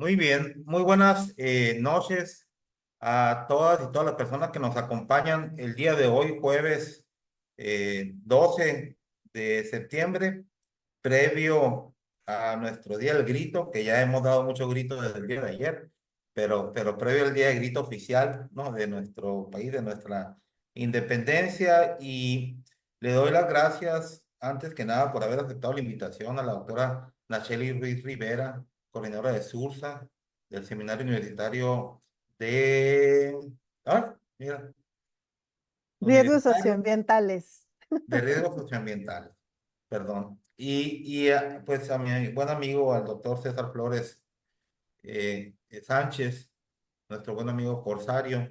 Muy bien, muy buenas noches a todas y todas las personas que nos acompañan el día de hoy, jueves 12 de septiembre, previo a nuestro Día del Grito, que ya hemos dado muchos gritos desde el día de ayer, pero previo al Día del Grito oficial, ¿no? De nuestro país, de nuestra independencia. Y le doy las gracias, antes que nada, por haber aceptado la invitación a la doctora Nacheli Ruiz Rivera, coordinadora de SURSA, del Seminario Universitario de... Ah, mira, Riesgos universitario socioambientales. de riesgos socioambientales, perdón. Pues a mi buen amigo, al doctor César Flores Sánchez, nuestro buen amigo Corsario,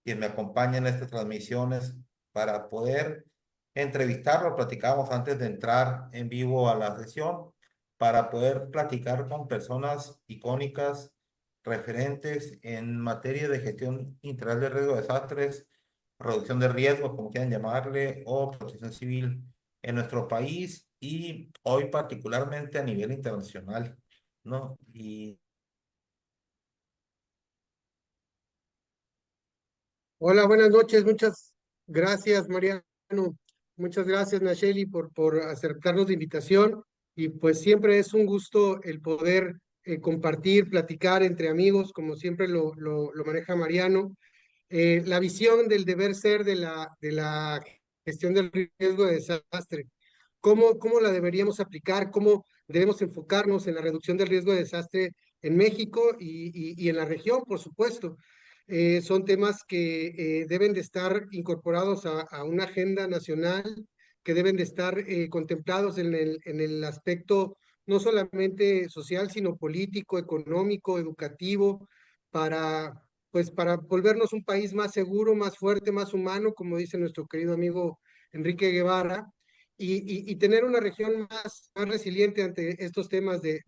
quien me acompaña en estas transmisiones para poder entrevistarlo. Platicamos antes de entrar en vivo a la sesión, para poder platicar con personas icónicas, referentes en materia de gestión integral de riesgo de desastres, reducción de riesgos, como quieran llamarle, o protección civil en nuestro país y hoy particularmente a nivel internacional, ¿no? Y Hola, buenas noches. Muchas gracias, Mariano. Muchas gracias, Nacheli, por aceptarnos la invitación. Y pues siempre es un gusto el poder compartir, platicar entre amigos, como siempre lo maneja Mariano. La visión del deber ser de la gestión del riesgo de desastre. ¿Cómo la deberíamos aplicar? ¿Cómo debemos enfocarnos en la reducción del riesgo de desastre en México y en la región, por supuesto? Son temas que deben de estar incorporados a una agenda nacional, que deben de estar contemplados en el aspecto no solamente social, sino político, económico, educativo, para, pues, para volvernos un país más seguro, más fuerte, más humano, como dice nuestro querido amigo Enrique Guevara, y tener una región más resiliente ante estos temas de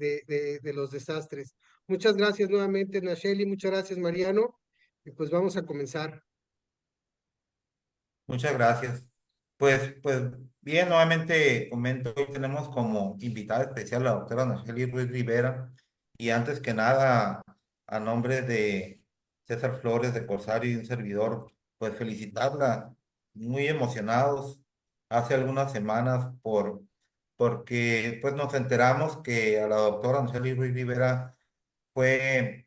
los desastres. Muchas gracias nuevamente, Nacheli, muchas gracias, Mariano. Y pues vamos a comenzar. muchas gracias. Pues bien, nuevamente comento, hoy tenemos como invitada especial a la doctora Nacheli Ruiz Rivera. Y antes que nada, a nombre de César Flores de Corsario y un servidor, pues felicitarla, muy emocionados hace algunas semanas porque pues nos enteramos que a la doctora Nacheli Ruiz Rivera fue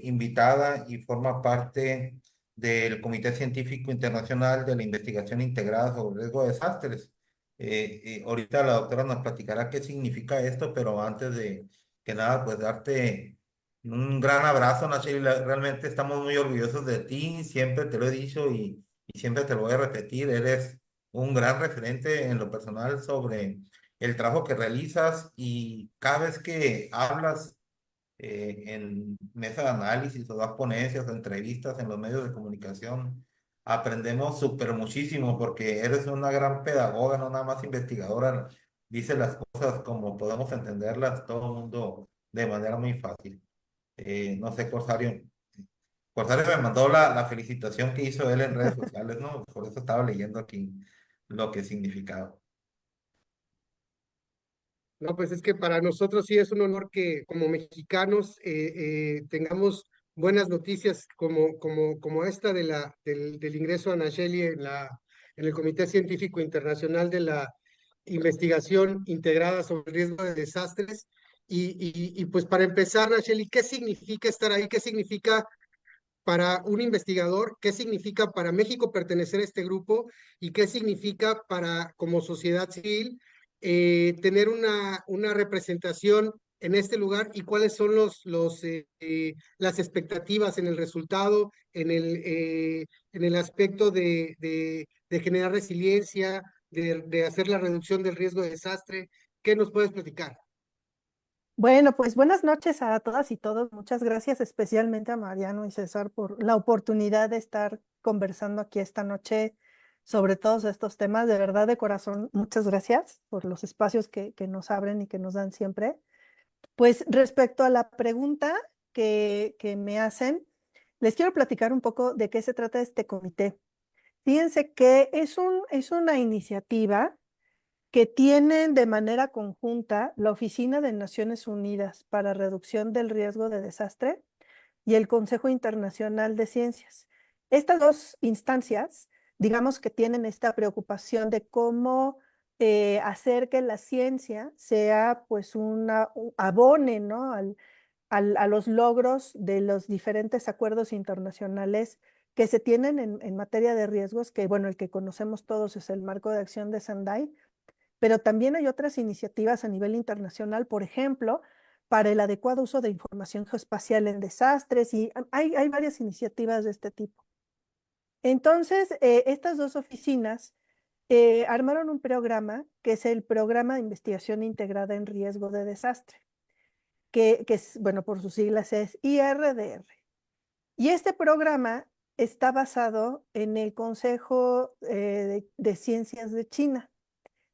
invitada y forma parte del Comité Científico Internacional de la Investigación Integrada sobre Riesgo de Desastres. Ahorita la doctora nos platicará qué significa esto, pero antes de que nada, pues darte un gran abrazo, Nacheli. Realmente estamos muy orgullosos de ti, siempre te lo he dicho y siempre te lo voy a repetir. Eres un gran referente en lo personal sobre el trabajo que realizas, y cada vez que hablas en mesa de análisis o das ponencias o entrevistas en los medios de comunicación, aprendemos súper muchísimo porque eres una gran pedagoga, no nada más investigadora. Dice las cosas como podemos entenderlas todo el mundo de manera muy fácil. No sé, Corsario. Corsario me mandó la felicitación que hizo él en redes sociales, ¿no? Por eso estaba leyendo aquí lo que significaba. No, pues es que para nosotros sí es un honor que como mexicanos tengamos buenas noticias como esta del ingreso a Nacheli en el Comité Científico Internacional de la Investigación Integrada sobre el Riesgo de Desastres. Y pues para empezar, Nacheli, ¿qué significa estar ahí? ¿Qué significa para un investigador? ¿Qué significa para México pertenecer a este grupo? ¿Y qué significa para, como sociedad civil, tener una representación en este lugar? ¿Y cuáles son las expectativas en el resultado, en el aspecto de generar resiliencia, de hacer la reducción del riesgo de desastre? ¿Qué nos puedes platicar? Bueno, pues buenas noches a todas y todos. Muchas gracias especialmente a Mariano y César por la oportunidad de estar conversando aquí esta noche sobre todos estos temas. De verdad, de corazón, muchas gracias por los espacios que nos abren y que nos dan siempre. Pues respecto a la pregunta que me hacen, les quiero platicar un poco de qué se trata este comité. Fíjense que es una iniciativa que tienen de manera conjunta la Oficina de Naciones Unidas para Reducción del Riesgo de Desastre y el Consejo Internacional de Ciencias. Estas dos instancias, digamos que tienen esta preocupación de cómo hacer que la ciencia sea pues abone, ¿no? A los logros de los diferentes acuerdos internacionales que se tienen en materia de riesgos, que bueno, el que conocemos todos es el Marco de Acción de Sendai, pero también hay otras iniciativas a nivel internacional, por ejemplo, para el adecuado uso de información geoespacial en desastres, y hay varias iniciativas de este tipo. Entonces, estas dos oficinas armaron un programa que es el Programa de Investigación Integrada en Riesgo de Desastre, que es, bueno, por sus siglas es IRDR. Y este programa está basado en el Consejo de Ciencias de China.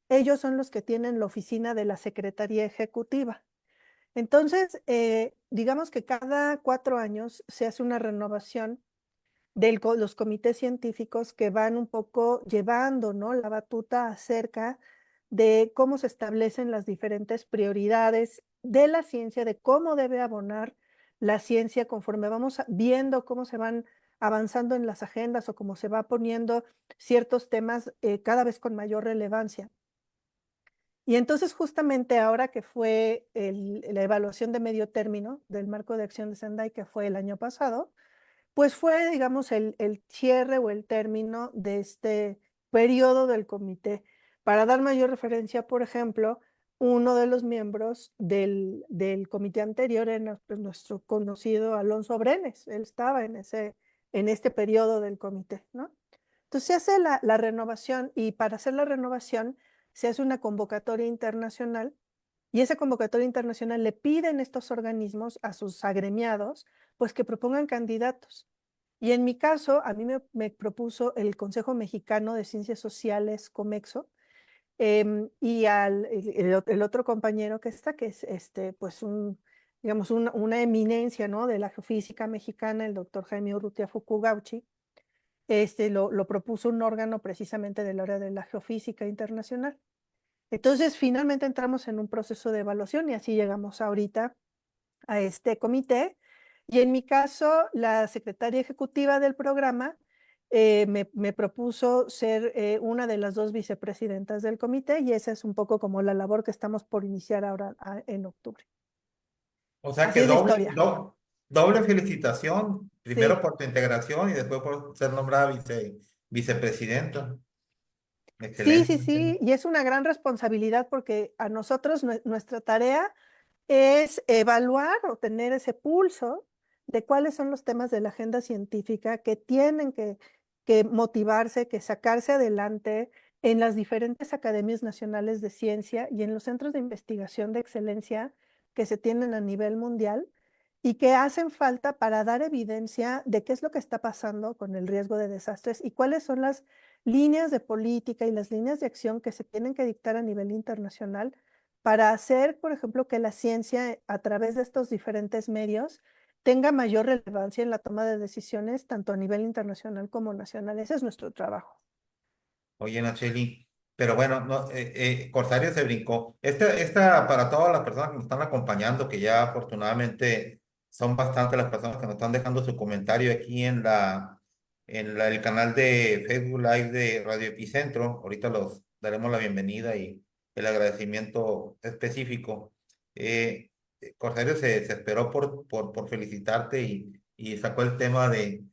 Ellos son los que tienen la oficina de la Secretaría Ejecutiva. Entonces, digamos que cada 4 años se hace una renovación de los comités científicos que van un poco llevando, ¿no?, la batuta acerca de cómo se establecen las diferentes prioridades de la ciencia, de cómo debe abonar la ciencia conforme vamos viendo cómo se van avanzando en las agendas o cómo se va poniendo ciertos temas cada vez con mayor relevancia. Y entonces justamente ahora que fue la evaluación de medio término del Marco de Acción de Sendai, que fue el año pasado, pues fue, digamos, el cierre o el término de este periodo del comité. Para dar mayor referencia, por ejemplo, uno de los miembros del comité anterior era nuestro conocido Alonso Brenes. Él estaba en este periodo del comité, ¿no? Entonces se hace la renovación, y para hacer la renovación se hace una convocatoria internacional, y esa convocatoria internacional le piden estos organismos a sus agremiados pues que propongan candidatos. Y en mi caso, a mí me propuso el Consejo Mexicano de Ciencias Sociales, COMEXO, y el otro compañero que está, que es pues digamos, una eminencia, ¿no?, de la geofísica mexicana, el doctor Jaime Urrutia Fukugauchi. Lo propuso un órgano precisamente del área de la geofísica internacional. Entonces, finalmente entramos en un proceso de evaluación y así llegamos ahorita a este comité. Y en mi caso, la secretaria ejecutiva del programa me propuso ser una de las 2 vicepresidentas del comité, y esa es un poco como la labor que estamos por iniciar ahora en octubre. O sea Así que es la historia. doble felicitación, primero Sí. por tu integración y después por ser nombrada vicepresidenta. Sí, Excelente. sí, sí, y es una gran responsabilidad porque a nosotros nuestra tarea es evaluar o tener ese pulso de cuáles son los temas de la agenda científica que tienen que motivarse, que sacarse adelante en las diferentes academias nacionales de ciencia y en los centros de investigación de excelencia que se tienen a nivel mundial y que hacen falta para dar evidencia de qué es lo que está pasando con el riesgo de desastres y cuáles son las líneas de política y las líneas de acción que se tienen que dictar a nivel internacional para hacer, por ejemplo, que la ciencia a través de estos diferentes medios tenga mayor relevancia en la toma de decisiones, tanto a nivel internacional como nacional. Ese es nuestro trabajo. Oye, Nacheli, pero bueno, no, Corsario se brincó. Para todas las personas que nos están acompañando, que ya afortunadamente son bastantes las personas que nos están dejando su comentario aquí el canal de Facebook Live de Radio Epicentro. Ahorita los daremos la bienvenida y el agradecimiento específico. Corsario se esperó por felicitarte y sacó el tema de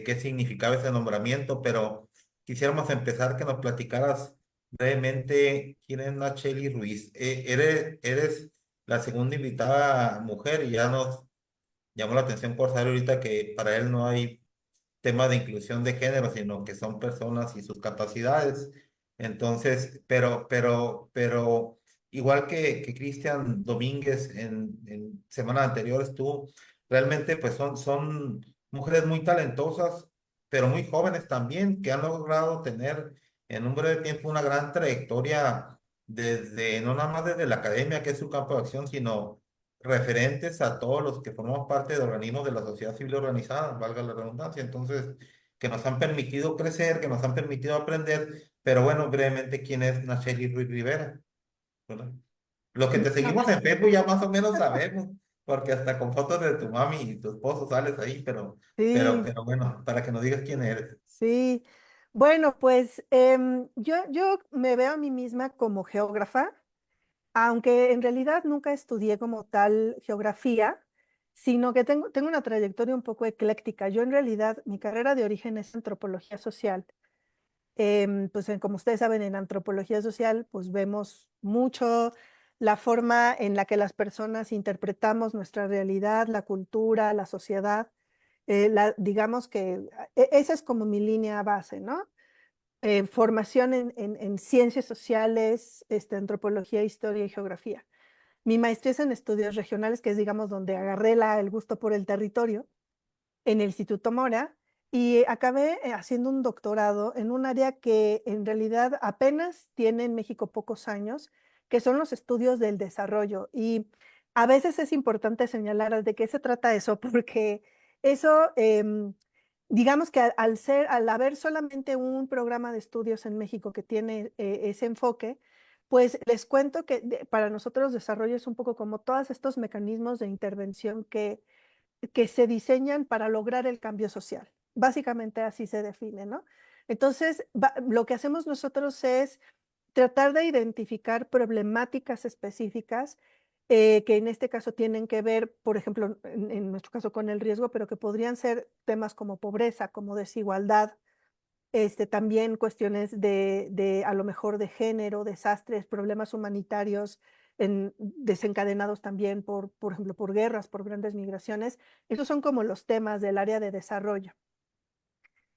qué significaba ese nombramiento, pero quisiéramos empezar que nos platicaras brevemente quién es Nacheli Ruiz. Eres la segunda invitada mujer y ya nos llamó la atención por saber ahorita que para él no hay tema de inclusión de género, sino que son personas y sus capacidades. Entonces, pero igual que Cristian Domínguez en semanas anteriores, tú realmente pues son mujeres muy talentosas, pero muy jóvenes también, que han logrado tener en un breve tiempo una gran trayectoria desde, no nada más desde la academia, que es su campo de acción, sino referentes a todos los que formamos parte de organismos de la sociedad civil organizada, valga la redundancia. Entonces, que nos han permitido crecer, que nos han permitido aprender, Pero bueno, brevemente, ¿quién es Nacheli Ruiz Rivera? ¿Verdad? Los que te No, seguimos en Facebook ya más o menos sabemos, porque hasta con fotos de tu mami y tu esposo sales ahí, sí, pero bueno, para que nos digas quién eres. sí. Bueno, pues yo me veo a mí misma como geógrafa, aunque en realidad nunca estudié como tal geografía, sino que tengo una trayectoria un poco ecléctica. Yo en realidad, mi carrera de origen es antropología social. Pues como ustedes saben, en antropología social, pues vemos mucho la forma en la que las personas interpretamos nuestra realidad, la cultura, la sociedad. Digamos que esa es como mi línea base, ¿no? Formación en ciencias sociales, antropología, historia y geografía. Mi maestría es en estudios regionales, que es, digamos, donde agarré el gusto por el territorio, en el Instituto Mora, y acabé haciendo un doctorado en un área que en realidad apenas tiene en México pocos años, que son los estudios del desarrollo. Y a veces es importante señalar de qué se trata eso, porque eso, digamos que al haber solamente un programa de estudios en México que tiene ese enfoque, pues les cuento que para nosotros desarrollo es un poco como todos estos mecanismos de intervención que se diseñan para lograr el cambio social. Básicamente así se define, ¿no? Entonces, lo que hacemos nosotros es tratar de identificar problemáticas específicas que en este caso tienen que ver, por ejemplo, en nuestro caso con el riesgo, pero que podrían ser temas como pobreza, como desigualdad, también cuestiones de a lo mejor de género, desastres, problemas humanitarios desencadenados también por ejemplo, por guerras, por grandes migraciones. Esos son como los temas del área de desarrollo.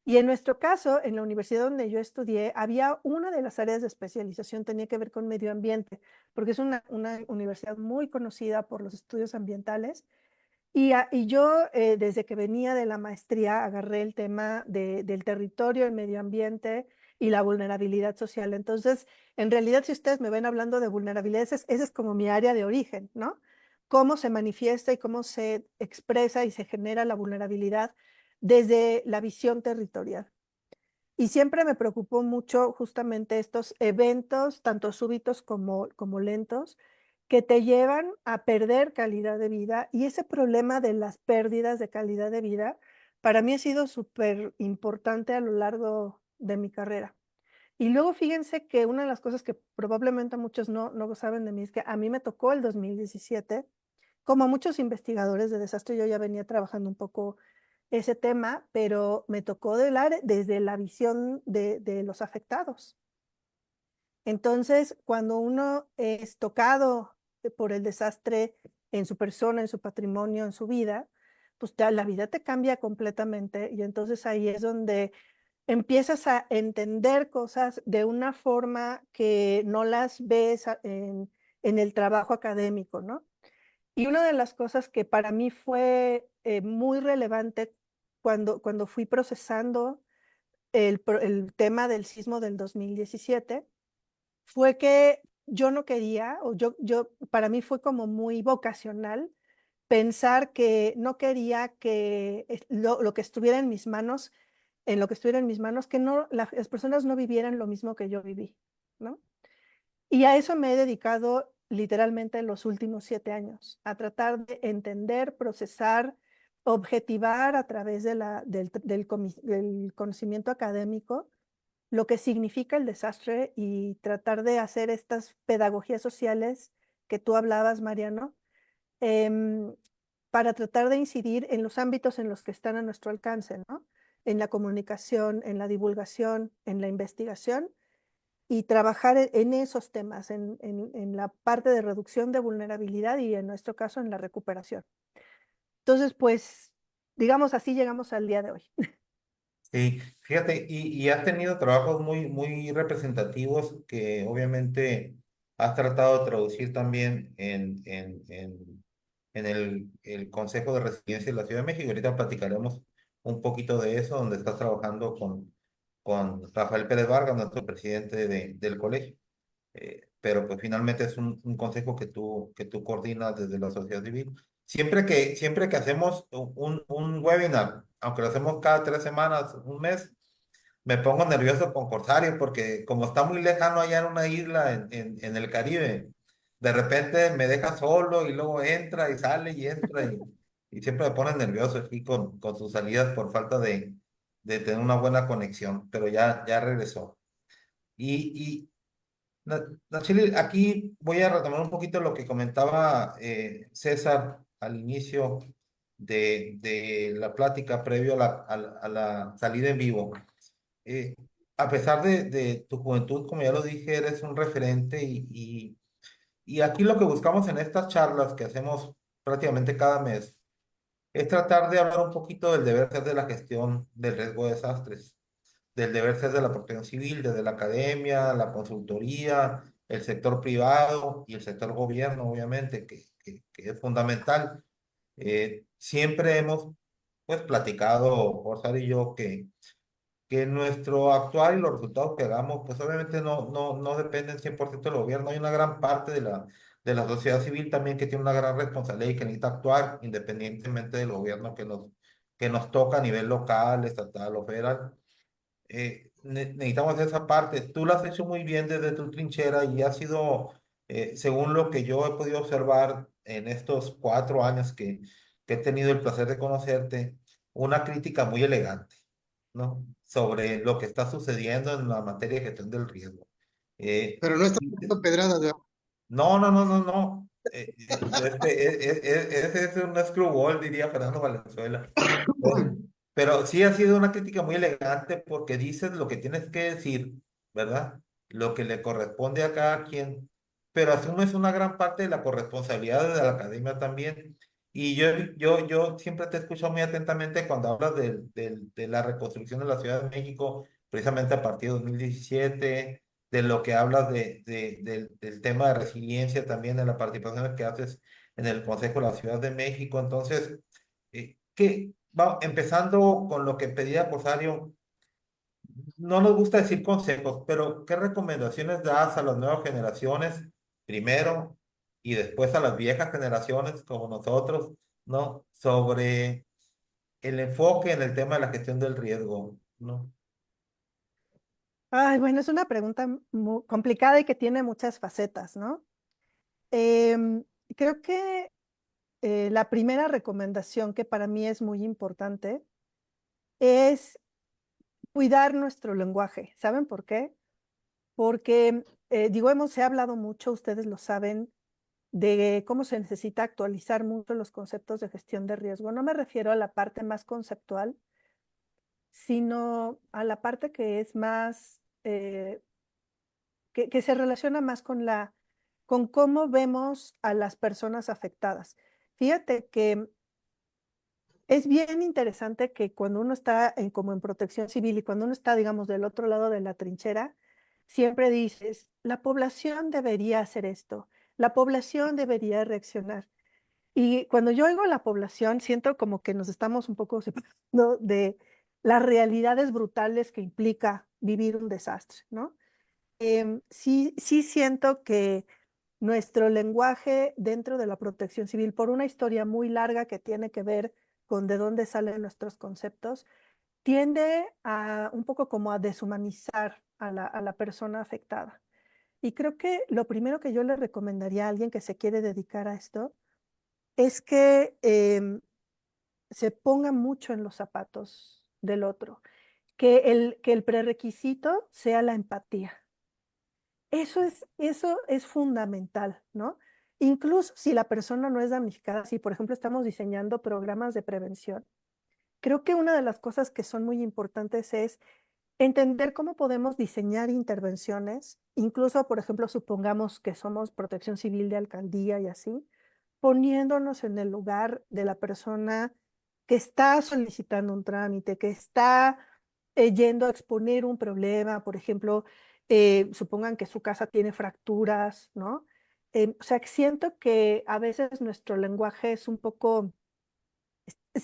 Y en nuestro caso, en la universidad donde yo estudié, había una de las áreas de especialización tenía que ver con medio ambiente, porque es una universidad muy conocida por los estudios ambientales y yo, desde que venía de la maestría, agarré el tema del territorio, el medio ambiente y la vulnerabilidad social. Entonces, en realidad, si ustedes me ven hablando de vulnerabilidad, ese es como mi área de origen, ¿no? Cómo se manifiesta y cómo se expresa y se genera la vulnerabilidad desde la visión territorial. Y siempre me preocupó mucho justamente estos eventos, tanto súbitos como lentos, que te llevan a perder calidad de vida. Y ese problema de las pérdidas de calidad de vida, para mí ha sido súper importante a lo largo de mi carrera. Y luego fíjense que una de las cosas que probablemente muchos no saben de mí es que a mí me tocó el 2017, como a muchos investigadores de desastre, yo ya venía trabajando un poco ese tema, pero me tocó desde la visión de los afectados. Entonces, cuando uno es tocado por el desastre en su persona, en su patrimonio, en su vida, pues la vida te cambia completamente y entonces ahí es donde empiezas a entender cosas de una forma que no las ves en el trabajo académico, ¿no? Y una de las cosas que para mí fue muy relevante cuando fui procesando el tema del sismo del 2017 fue que yo no quería, para mí fue como muy vocacional pensar que no quería que lo que estuviera en mis manos, en lo que estuviera en mis manos, que no, las personas no vivieran lo mismo que yo viví, ¿no? Y a eso me he dedicado literalmente los últimos 7 años, a tratar de entender, procesar, objetivar a través del conocimiento académico lo que significa el desastre y tratar de hacer estas pedagogías sociales que tú hablabas, Mariano, em, para tratar de incidir en los ámbitos en los que están a nuestro alcance, ¿no? En la comunicación, en la divulgación, en la investigación y trabajar en esos temas, en la parte de reducción de vulnerabilidad y en nuestro caso en la recuperación. Entonces, pues, digamos así llegamos al día de hoy. Sí, fíjate, y has tenido trabajos muy representativos que obviamente has tratado de traducir también en el Consejo de Resiliencia de la Ciudad de México. Ahorita platicaremos un poquito de eso, donde estás trabajando con Rafael Pérez Vargas, nuestro presidente del colegio. Pero pues finalmente es un consejo que tú coordinas desde la sociedad civil. Siempre que hacemos un webinar, aunque lo hacemos cada 3 semanas, un mes, me pongo nervioso con Corsario porque como está muy lejano allá en una isla en el Caribe, de repente me deja solo y luego entra y sale y entra y siempre me pone nervioso aquí con sus salidas por falta de tener una buena conexión, pero ya regresó. Y Nacheli, aquí voy a retomar un poquito lo que comentaba César al inicio de la plática previo a la salida en vivo. eh, a pesar de tu juventud, como ya lo dije, eres un referente y aquí lo que buscamos en estas charlas que hacemos prácticamente cada mes es tratar de hablar un poquito del deber ser de la gestión del riesgo de desastres, del deber ser de la protección civil, desde la academia, la consultoría, el sector privado y el sector gobierno, obviamente, que es fundamental. Siempre hemos pues platicado, Orsar y yo, que nuestro actuar y los resultados que hagamos, pues obviamente no dependen 100% del gobierno. Hay una gran parte de la sociedad civil también que tiene una gran responsabilidad y que necesita actuar independientemente del gobierno que nos toca a nivel local, estatal o federal. Necesitamos esa parte. Tú lo has hecho muy bien desde tu trinchera y ha sido, según lo que yo he podido observar en estos 4 años que he tenido el placer de conocerte, una crítica muy elegante, ¿no? Sobre lo que está sucediendo en la materia de gestión del riesgo. Eh, Pero no está y- tirando pedradas, ¿verdad? no, no, no, no, no. Ese es un screwball, diría Fernando Valenzuela. Eh, Pero sí ha sido una crítica muy elegante porque dices lo que tienes que decir, ¿verdad? Lo que le corresponde a cada quien, pero asumes una gran parte de la corresponsabilidad de la academia también. Y yo siempre te escucho muy atentamente cuando hablas de la reconstrucción de la Ciudad de México, precisamente a partir de 2017, de lo que hablas del tema de resiliencia también, de la participación que haces en el Consejo de la Ciudad de México. Entonces, empezando con lo que pedía Rosario, no nos gusta decir consejos, pero ¿qué recomendaciones das a las nuevas generaciones primero y después a las viejas generaciones como nosotros, ¿no? Sobre el enfoque en el tema de la gestión del riesgo, ¿no? Ay, bueno, es una pregunta muy complicada y que tiene muchas facetas, ¿no? Em, Creo que la primera recomendación que para mí es muy importante es cuidar nuestro lenguaje. ¿Saben por qué? Porque, se ha hablado mucho, ustedes lo saben, de cómo se necesita actualizar mucho los conceptos de gestión de riesgo. No me refiero a la parte más conceptual, sino a la parte que es más, que se relaciona más con cómo vemos a las personas afectadas. Fíjate que es bien interesante que cuando uno está como en protección civil y cuando uno está, digamos, del otro lado de la trinchera, siempre dices, la población debería hacer esto, la población debería reaccionar. Y cuando yo oigo la población, siento como que nos estamos un poco separando de las realidades brutales que implica vivir un desastre, ¿no? Sí siento que nuestro lenguaje dentro de la protección civil, por una historia muy larga que tiene que ver con de dónde salen nuestros conceptos, tiende a un poco como a deshumanizar a la persona afectada. Y creo que lo primero que yo le recomendaría a alguien que se quiere dedicar a esto es que se ponga mucho en los zapatos del otro, que el prerequisito sea la empatía. Eso es fundamental, ¿no? Incluso si la persona no es damnificada, si por ejemplo estamos diseñando programas de prevención, creo que una de las cosas que son muy importantes es entender cómo podemos diseñar intervenciones, incluso por ejemplo supongamos que somos protección civil de alcaldía y así, poniéndonos en el lugar de la persona que está solicitando un trámite, que está yendo a exponer un problema, por ejemplo, supongan que su casa tiene fracturas, ¿no? O sea, que siento que a veces nuestro lenguaje es un poco,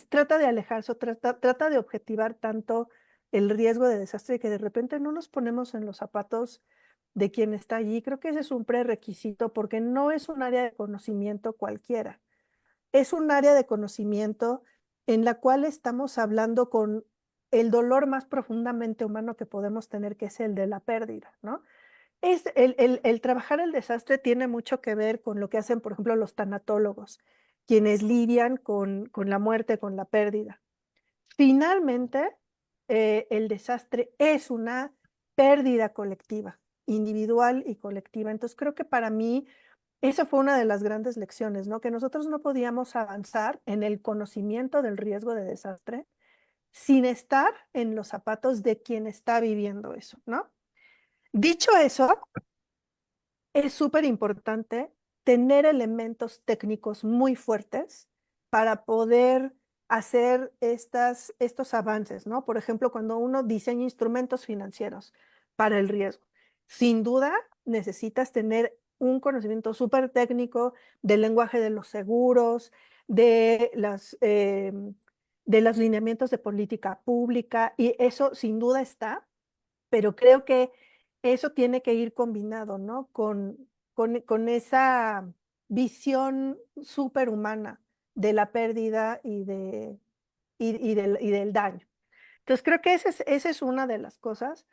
trata de alejarse, o trata de objetivar tanto el riesgo de desastre que de repente no nos ponemos en los zapatos de quien está allí. Creo que ese es un prerequisito porque no es un área de conocimiento cualquiera. Es un área de conocimiento en la cual estamos hablando con el dolor más profundamente humano que podemos tener, que es el de la pérdida, ¿no? El trabajar el desastre tiene mucho que ver con lo que hacen, por ejemplo, los tanatólogos, quienes lidian con la muerte, con la pérdida. Finalmente, el desastre es una pérdida colectiva, individual y colectiva. Entonces, creo que para mí esa fue una de las grandes lecciones, ¿no? Que nosotros no podíamos avanzar en el conocimiento del riesgo de desastre sin estar en los zapatos de quien está viviendo eso, ¿no? Dicho eso, es súper importante tener elementos técnicos muy fuertes para poder hacer estos avances, ¿no? Por ejemplo, cuando uno diseña instrumentos financieros para el riesgo, sin duda necesitas tener un conocimiento súper técnico del lenguaje de los seguros, de de los lineamientos de política pública, y eso sin duda está, pero creo que eso tiene que ir combinado, ¿no? Con esa visión superhumana de la pérdida y del daño. Entonces, creo que esa es una de las cosas.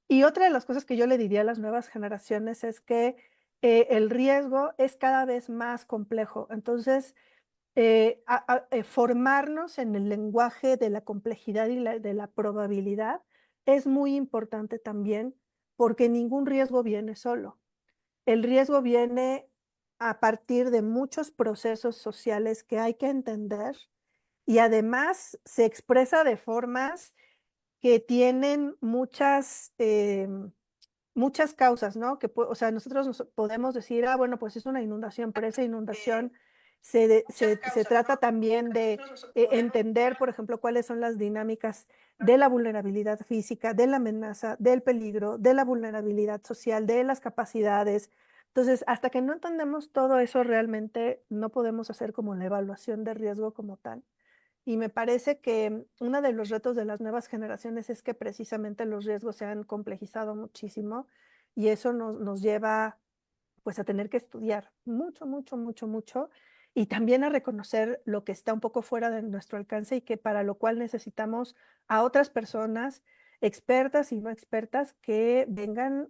Y otra de las cosas que yo le diría a las nuevas generaciones es que el riesgo es cada vez más complejo. Entonces, formarnos en el lenguaje de la complejidad y de la probabilidad es muy importante también, porque ningún riesgo viene solo. El riesgo viene a partir de muchos procesos sociales que hay que entender, y además se expresa de formas que tienen muchas causas, ¿no? O sea, nosotros podemos decir, ah, bueno, pues es una inundación, pero esa inundación se trata también de entender, por ejemplo, cuáles son las dinámicas de la vulnerabilidad física, de la amenaza, del peligro, de la vulnerabilidad social, de las capacidades. Entonces, hasta que no entendemos todo eso, realmente no podemos hacer como la evaluación de riesgo como tal. Y me parece que uno de los retos de las nuevas generaciones es que precisamente los riesgos se han complejizado muchísimo, y eso nos lleva pues a tener que estudiar mucho, mucho, mucho, mucho, y también a reconocer lo que está un poco fuera de nuestro alcance, y que para lo cual necesitamos a otras personas, expertas y no expertas, que vengan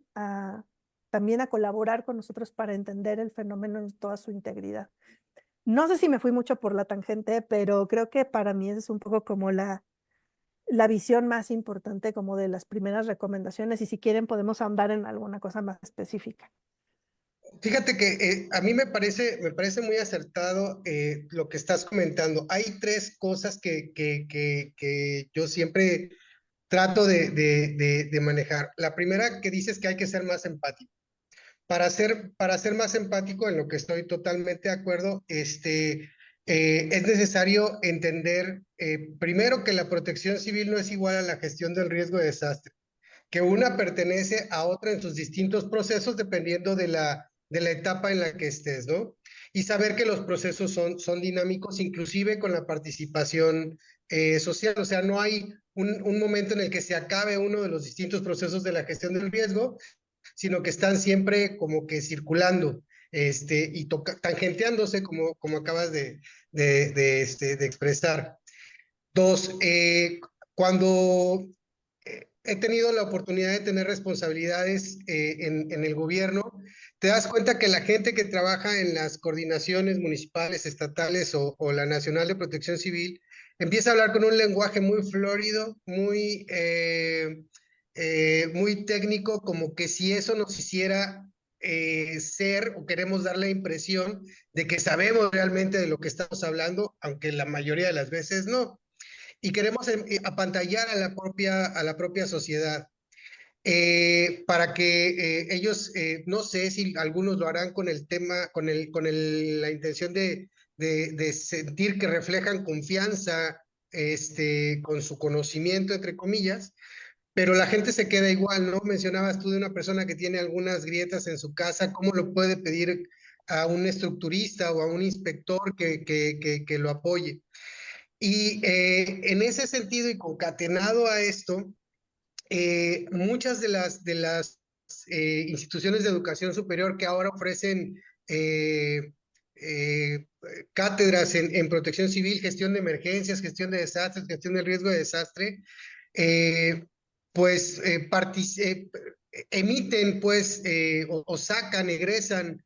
también a colaborar con nosotros para entender el fenómeno en toda su integridad. No sé si me fui mucho por la tangente, pero creo que para mí es un poco como la visión más importante, como de las primeras recomendaciones, y si quieren podemos ahondar en alguna cosa más específica. Fíjate que a mí me parece muy acertado lo que estás comentando. Hay tres cosas que yo siempre trato de manejar. La primera que dices que hay que ser más empático. Para ser más empático, en lo que estoy totalmente de acuerdo, es necesario entender primero que la protección civil no es igual a la gestión del riesgo de desastre, que una pertenece a otra en sus distintos procesos dependiendo de la etapa en la que estés, ¿no? Y saber que los procesos son dinámicos, inclusive con la participación social. O sea, no hay un momento en el que se acabe uno de los distintos procesos de la gestión del riesgo, sino que están siempre como que circulando y tangenteándose, como acabas de expresar. Dos, cuando he tenido la oportunidad de tener responsabilidades en el gobierno, te das cuenta que la gente que trabaja en las coordinaciones municipales, estatales o la Nacional de Protección Civil empieza a hablar con un lenguaje muy florido, muy técnico, como que si eso nos hiciera ser o queremos dar la impresión de que sabemos realmente de lo que estamos hablando, aunque la mayoría de las veces no, y queremos apantallar a la propia sociedad. Para que ellos, no sé si algunos lo harán con el tema, la intención de sentir que reflejan confianza con su conocimiento, entre comillas, pero la gente se queda igual, ¿no? Mencionabas tú de una persona que tiene algunas grietas en su casa, ¿cómo lo puede pedir a un estructurista o a un inspector que lo apoye? Y en ese sentido y concatenado a esto, muchas de las instituciones de educación superior que ahora ofrecen eh, eh, cátedras en protección civil, gestión de emergencias, gestión de desastres, gestión del riesgo de desastre, eh, pues emiten pues o sacan, egresan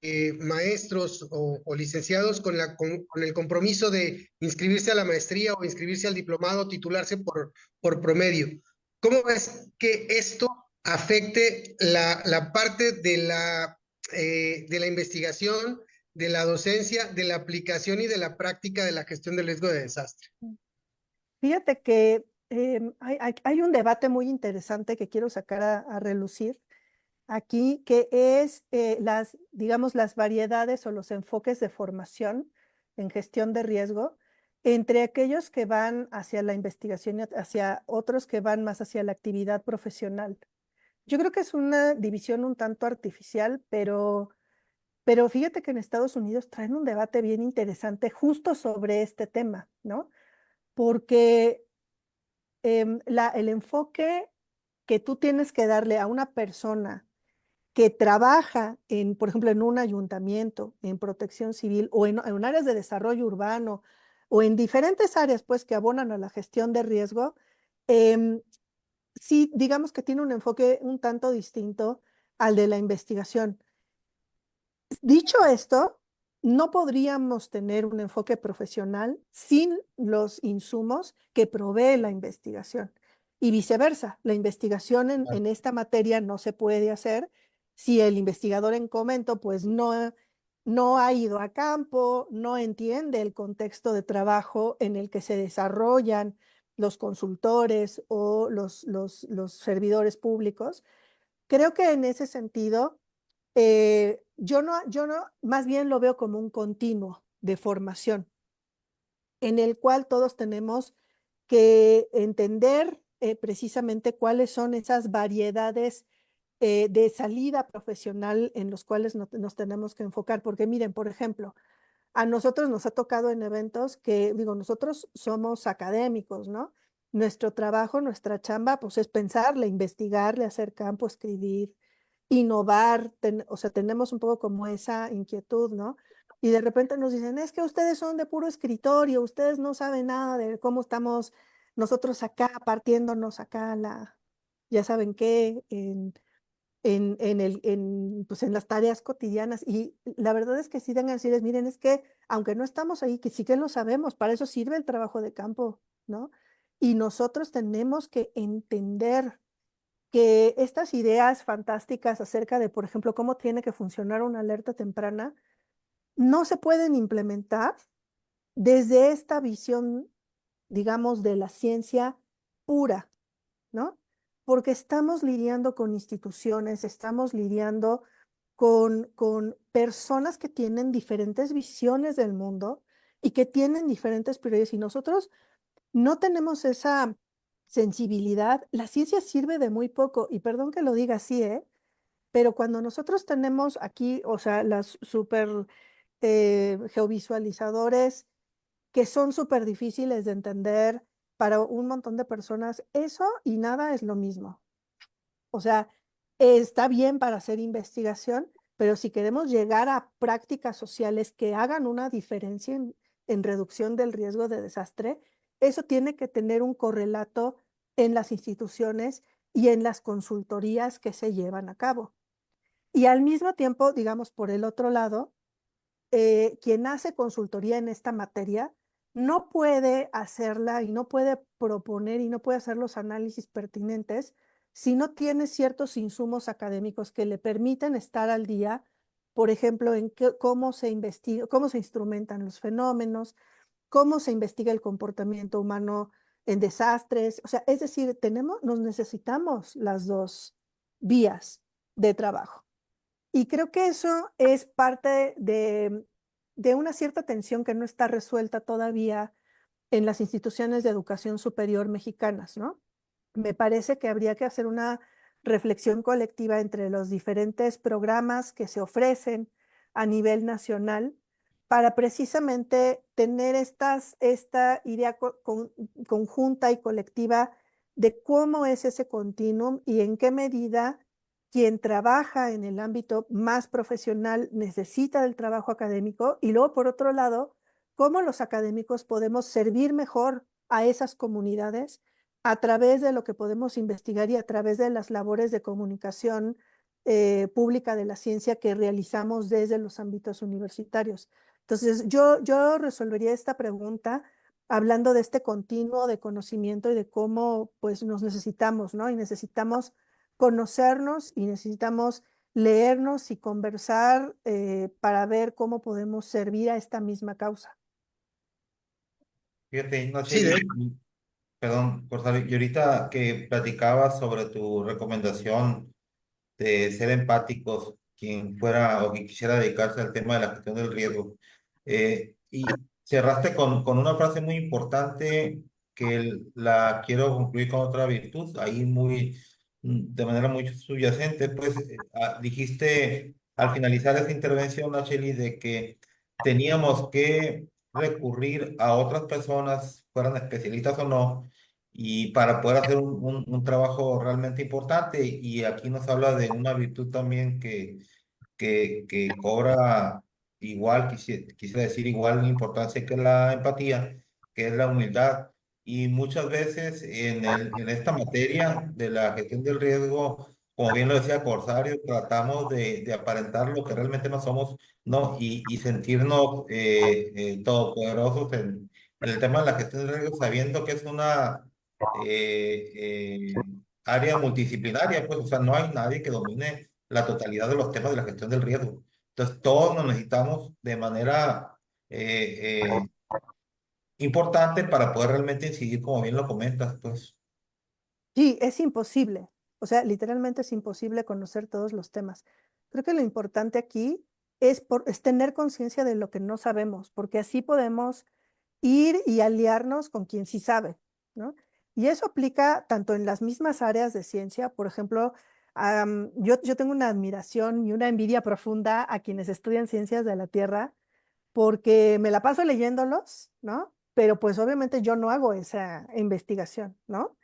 eh, maestros o licenciados con el compromiso de inscribirse a la maestría o inscribirse al diplomado, titularse por promedio. ¿Cómo ves que esto afecte la parte de la investigación, de la docencia, de la aplicación y de la práctica de la gestión del riesgo de desastre? Fíjate que hay un debate muy interesante que quiero sacar a relucir aquí, que es digamos, las variedades o los enfoques de formación en gestión de riesgo entre aquellos que van hacia la investigación y hacia otros que van más hacia la actividad profesional. Yo creo que es una división un tanto artificial, pero fíjate que en Estados Unidos traen un debate bien interesante justo sobre este tema, ¿no? Porque el enfoque que tú tienes que darle a una persona que trabaja por ejemplo, en un ayuntamiento, en protección civil o en áreas de desarrollo urbano o en diferentes áreas, pues, que abonan a la gestión de riesgo, em, sí, digamos que tiene un enfoque un tanto distinto al de la investigación. Dicho esto, no podríamos tener un enfoque profesional sin los insumos que provee la investigación. Y viceversa, la investigación en esta materia no se puede hacer si el investigador en comento pues no ha ido a campo, no entiende el contexto de trabajo en el que se desarrollan los consultores o los servidores públicos. Creo que en ese sentido yo no, más bien lo veo como un continuo de formación en el cual todos tenemos que entender precisamente cuáles son esas variedades de salida profesional en los cuales nos tenemos que enfocar. Porque miren, por ejemplo, a nosotros nos ha tocado en eventos que, digo, nosotros somos académicos, ¿no? Nuestro trabajo, nuestra chamba, pues es pensarle, investigarle, hacer campo, escribir, innovar, o sea, tenemos un poco como esa inquietud, ¿no? Y de repente nos dicen, es que ustedes son de puro escritorio, ustedes no saben nada de cómo estamos nosotros acá partiéndonos acá ya saben qué, pues en las tareas cotidianas. Y la verdad es que sí tengan que decirles, miren, es que aunque no estamos ahí, que sí que lo sabemos, para eso sirve el trabajo de campo, ¿no? Y nosotros tenemos que entender que estas ideas fantásticas acerca de, por ejemplo, cómo tiene que funcionar una alerta temprana, no se pueden implementar desde esta visión, digamos, de la ciencia pura, ¿no? Porque estamos lidiando con instituciones, estamos lidiando con personas que tienen diferentes visiones del mundo y que tienen diferentes prioridades y nosotros no tenemos esa sensibilidad. La ciencia sirve de muy poco y perdón que lo diga así, ¿eh? Pero cuando nosotros tenemos aquí, o sea, las super geovisualizadores que son súper difíciles de entender para un montón de personas, eso y nada es lo mismo. O sea, está bien para hacer investigación, pero si queremos llegar a prácticas sociales que hagan una diferencia en reducción del riesgo de desastre, eso tiene que tener un correlato en las instituciones y en las consultorías que se llevan a cabo. Y al mismo tiempo, digamos, por el otro lado, quien hace consultoría en esta materia no puede hacerla y no puede proponer y no puede hacer los análisis pertinentes si no tiene ciertos insumos académicos que le permiten estar al día, por ejemplo, en cómo se investiga, cómo se instrumentan los fenómenos, cómo se investiga el comportamiento humano en desastres. O sea, es decir, nos necesitamos las dos vías de trabajo. Y creo que eso es parte de una cierta tensión que no está resuelta todavía en las instituciones de educación superior mexicanas, ¿no? Me parece que habría que hacer una reflexión colectiva entre los diferentes programas que se ofrecen a nivel nacional para precisamente tener esta idea conjunta y colectiva de cómo es ese continuum y en qué medida quien trabaja en el ámbito más profesional necesita del trabajo académico y luego, por otro lado, cómo los académicos podemos servir mejor a esas comunidades a través de lo que podemos investigar y a través de las labores de comunicación pública de la ciencia que realizamos desde los ámbitos universitarios. Entonces, yo resolvería esta pregunta hablando de este continuo de conocimiento y de cómo pues nos necesitamos, ¿no? Y necesitamos conocernos y necesitamos leernos y conversar para ver cómo podemos servir a esta misma causa. Fíjate, no sé, Sí, de perdón, por saber, y ahorita que platicabas sobre tu recomendación de ser empáticos, quien fuera o quien quisiera dedicarse al tema de la gestión del riesgo. Y cerraste con una frase muy importante que la quiero concluir con otra virtud, ahí muy, de manera muy subyacente, pues dijiste al finalizar esta intervención, Nacheli, de que teníamos que recurrir a otras personas, fueran especialistas o no, y para poder hacer un trabajo realmente importante. Y aquí nos habla de una virtud también que cobra igual, quisiera decir igual importancia que la empatía, que es la humildad. Y muchas veces en esta materia de la gestión del riesgo, como bien lo decía Corsario, tratamos de aparentar lo que realmente no somos, ¿no? Y sentirnos todopoderosos en el tema de la gestión del riesgo, sabiendo que es una eh, eh, área multidisciplinaria, pues, o sea, no hay nadie que domine la totalidad de los temas de la gestión del riesgo. Entonces, todos nos necesitamos de manera importante para poder realmente incidir, como bien lo comentas, pues. Sí, es imposible. O sea, literalmente es imposible conocer todos los temas. Creo que lo importante aquí es tener conciencia de lo que no sabemos, porque así podemos ir y aliarnos con quien sí sabe, ¿no? Y eso aplica tanto en las mismas áreas de ciencia, por ejemplo, yo tengo una admiración y una envidia profunda a quienes estudian ciencias de la Tierra, porque me la paso leyéndolos, ¿no? Pero pues obviamente yo no hago esa investigación, ¿no?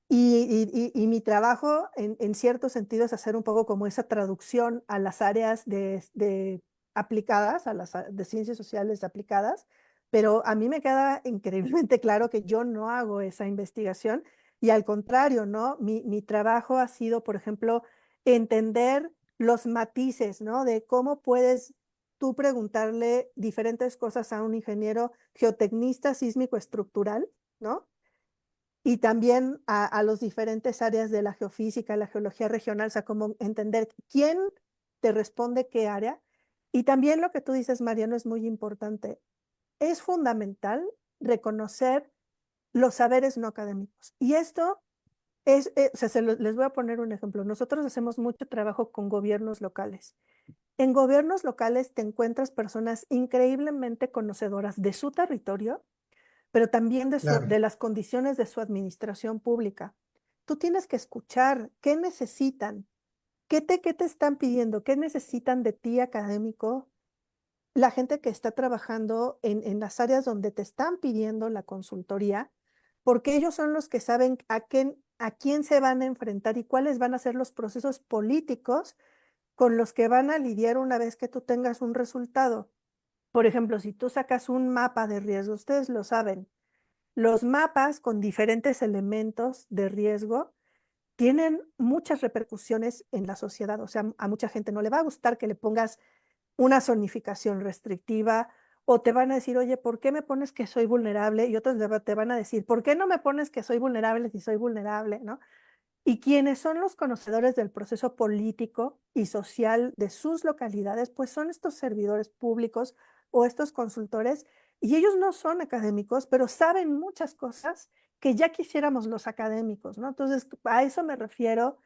Y mi trabajo, en cierto sentido, es hacer un poco como esa traducción a las áreas de aplicadas, de ciencias sociales aplicadas, pero a mí me queda increíblemente claro que yo no hago esa investigación y al contrario, ¿no? Mi trabajo ha sido, por ejemplo, entender los matices, ¿no? De cómo puedes tú preguntarle diferentes cosas a un ingeniero geotecnista sísmico estructural, ¿no? Y también a los diferentes áreas de la geofísica, la geología regional, o sea, como entender quién te responde qué área. Y también lo que tú dices, Mariano, es muy importante. Es fundamental reconocer los saberes no académicos. Y esto o sea, les voy a poner un ejemplo. Nosotros hacemos mucho trabajo con gobiernos locales. En gobiernos locales te encuentras personas increíblemente conocedoras de su territorio, pero también claro. de las condiciones de su administración pública. Tú tienes que escuchar qué necesitan, qué te están pidiendo, qué necesitan de ti académico, la gente que está trabajando en las áreas donde te están pidiendo la consultoría, porque ellos son los que saben a quién se van a enfrentar y cuáles van a ser los procesos políticos con los que van a lidiar una vez que tú tengas un resultado. Por ejemplo, si tú sacas un mapa de riesgo, ustedes lo saben, los mapas con diferentes elementos de riesgo tienen muchas repercusiones en la sociedad. O sea, a mucha gente no le va a gustar que le pongas una zonificación restrictiva o te van a decir, oye, ¿por qué me pones que soy vulnerable? Y otros te van a decir, ¿por qué no me pones que soy vulnerable si soy vulnerable? ¿No? Y quienes son los conocedores del proceso político y social de sus localidades, pues son estos servidores públicos o estos consultores, y ellos no son académicos, pero saben muchas cosas que ya quisiéramos los académicos, ¿no? Entonces, a eso me refiero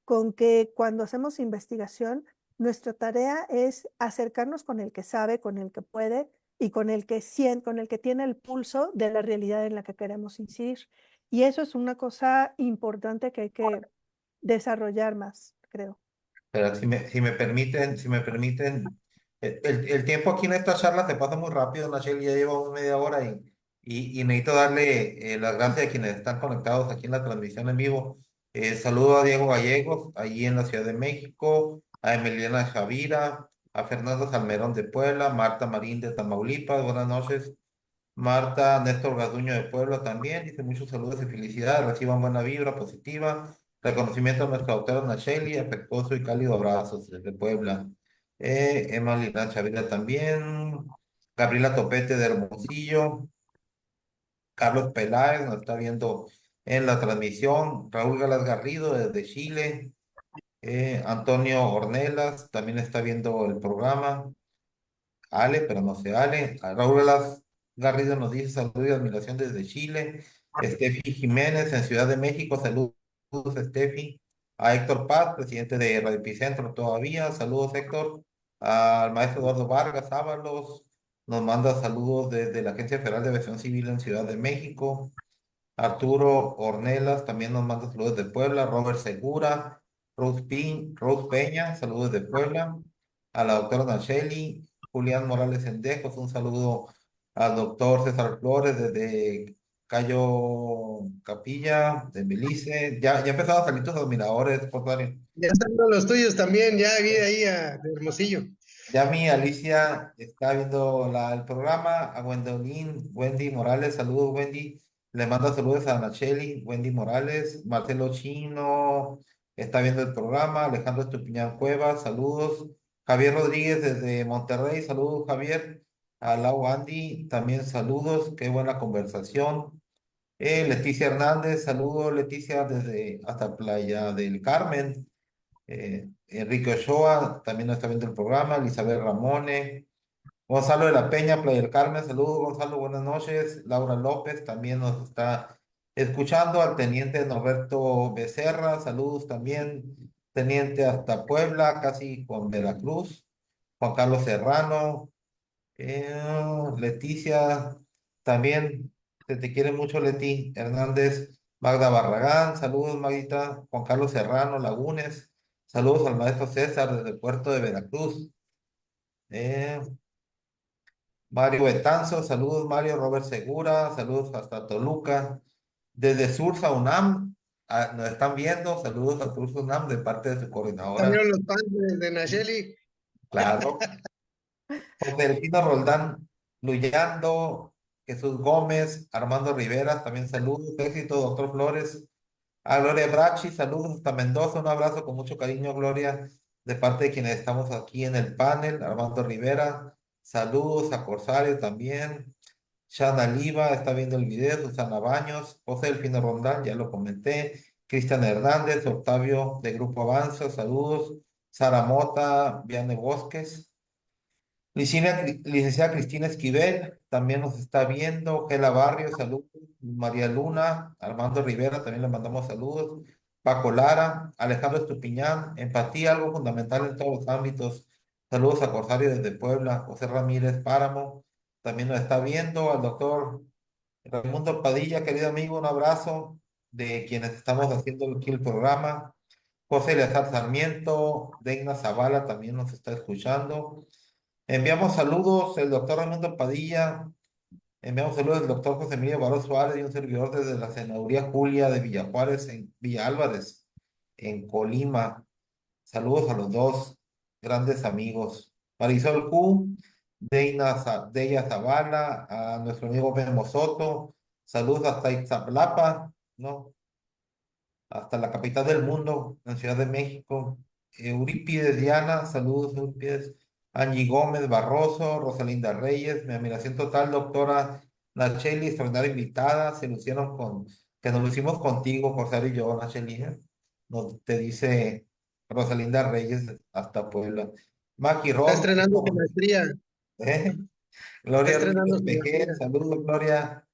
con que cuando hacemos investigación, nuestra tarea es acercarnos con el que sabe, con el que puede y con el que siente, con el que tiene el pulso de la realidad en la que queremos incidir. Y eso es una cosa importante que hay que desarrollar más, creo. Pero si me permiten, el tiempo aquí en esta charla te pasa muy rápido, Nachel, ya llevamos media hora y necesito darle las gracias a quienes están conectados aquí en la transmisión en vivo. Saludo a Diego Gallegos, allí en la Ciudad de México, a Emiliana Javira, a Fernando Salmerón de Puebla, Marta Marín de Tamaulipas, buenas noches. Marta Néstor Garduño de Puebla también, dice muchos saludos y felicidades, reciban buena vibra positiva, reconocimiento a nuestra doctora Nacheli, afectuoso y cálido abrazos desde Puebla. Emma Lina Chavira también, Gabriela Topete de Hermosillo, Carlos Peláez nos está viendo en la transmisión, Raúl Galas Garrido desde Chile, Antonio Ornelas también está viendo el programa. Ale, pero no sé, Ale. A Raúl Garrido nos dice saludos y admiración desde Chile. Steffi Jiménez en Ciudad de México, saludos, Steffi. A Héctor Paz, presidente de Radio Epicentro todavía, saludos, Héctor. Al maestro Eduardo Vargas Ábalos, nos manda saludos desde la Agencia Federal de Aviación Civil en Ciudad de México. Arturo Ornelas también nos manda saludos de Puebla. Robert Segura, Rose Peña, saludos de Puebla. A la doctora Nacheli, Julián Morales Endejos, un saludo al doctor César Flores desde Cayo Capilla, de Belice. Ya empezaron a salir tus admiradores, por favor. Ya están los tuyos también, ya vi ahí de Hermosillo. Ya mi Alicia está viendo el programa, a Gwendolyn, Wendy Morales, saludos Wendy, le manda saludos a Nacheli, Wendy Morales, Marcelo Chino está viendo el programa, Alejandro Estupiñán Cuevas, saludos, Javier Rodríguez desde Monterrey, saludos Javier, a Lau Andy, también saludos, qué buena conversación. Leticia Hernández, saludos Leticia desde hasta Playa del Carmen. Enrique Ochoa también nos está viendo el programa, Elizabeth Ramone, Gonzalo de la Peña, Playa del Carmen, saludos Gonzalo, buenas noches, Laura López también nos está escuchando, al teniente Norberto Becerra, saludos también, teniente hasta Puebla, casi con Veracruz, Juan Carlos Serrano, Leticia, también se te quiere mucho Leti Hernández, Magda Barragán, saludos Maguita, Juan Carlos Serrano, Lagunes, saludos al maestro César desde el puerto de Veracruz, eh, Mario Betanzo, saludos Mario, Robert Segura, saludos hasta Toluca, desde Sursa UNAM, nos están viendo, saludos a Sursa UNAM de parte de su coordinadora, También los fans de Nacheli. claro. José Delfino Roldán Luyando, Jesús Gómez, Armando Rivera, también saludos, éxito, doctor Flores, a Gloria Brachi, saludos hasta Mendoza, un abrazo con mucho cariño, Gloria, de parte de quienes estamos aquí en el panel, Armando Rivera, saludos a Corsario también, Shana Liva está viendo el video, Susana Baños, José Delfino Roldán, ya lo comenté, Cristian Hernández, Octavio de Grupo Avanza, saludos, Sara Mota, Viane Bosques, Licenciada Cristina Esquivel también nos está viendo. Gela Barrio, saludos. María Luna, Armando Rivera, también le mandamos saludos. Paco Lara, Alejandro Estupiñán, empatía, algo fundamental en todos los ámbitos. Saludos a Corsario desde Puebla. José Ramírez Páramo, también nos está viendo. Al doctor Raimundo Padilla, querido amigo, un abrazo de quienes estamos haciendo aquí el programa. José Eleazar Sarmiento, Deigna Zavala también nos está escuchando. Enviamos saludos el doctor Raimundo Padilla, enviamos saludos del doctor José Emilio Barros Suárez y un servidor desde la senaduría Julia de Villajuárez, en Villa Álvarez, en Colima. Saludos a los dos grandes amigos. Marisol Q, Deya Zavala, a nuestro amigo Memo Soto. Saludos hasta Iztapalapa, ¿no? Hasta la capital del mundo, en Ciudad de México. Eurípides Diana, saludos Eurípides. Angie Gómez Barroso, Rosalinda Reyes, mi admiración total, doctora Nacheli, extraordinaria invitada, se lucieron que nos lucimos contigo, José y yo, Nacheli, te dice Rosalinda Reyes hasta Puebla. Maki Está Ross, estrenando su maestría. ¿eh? Está Gloria estrenando Rodríguez su Pejel, maestría. saludos, Gloria.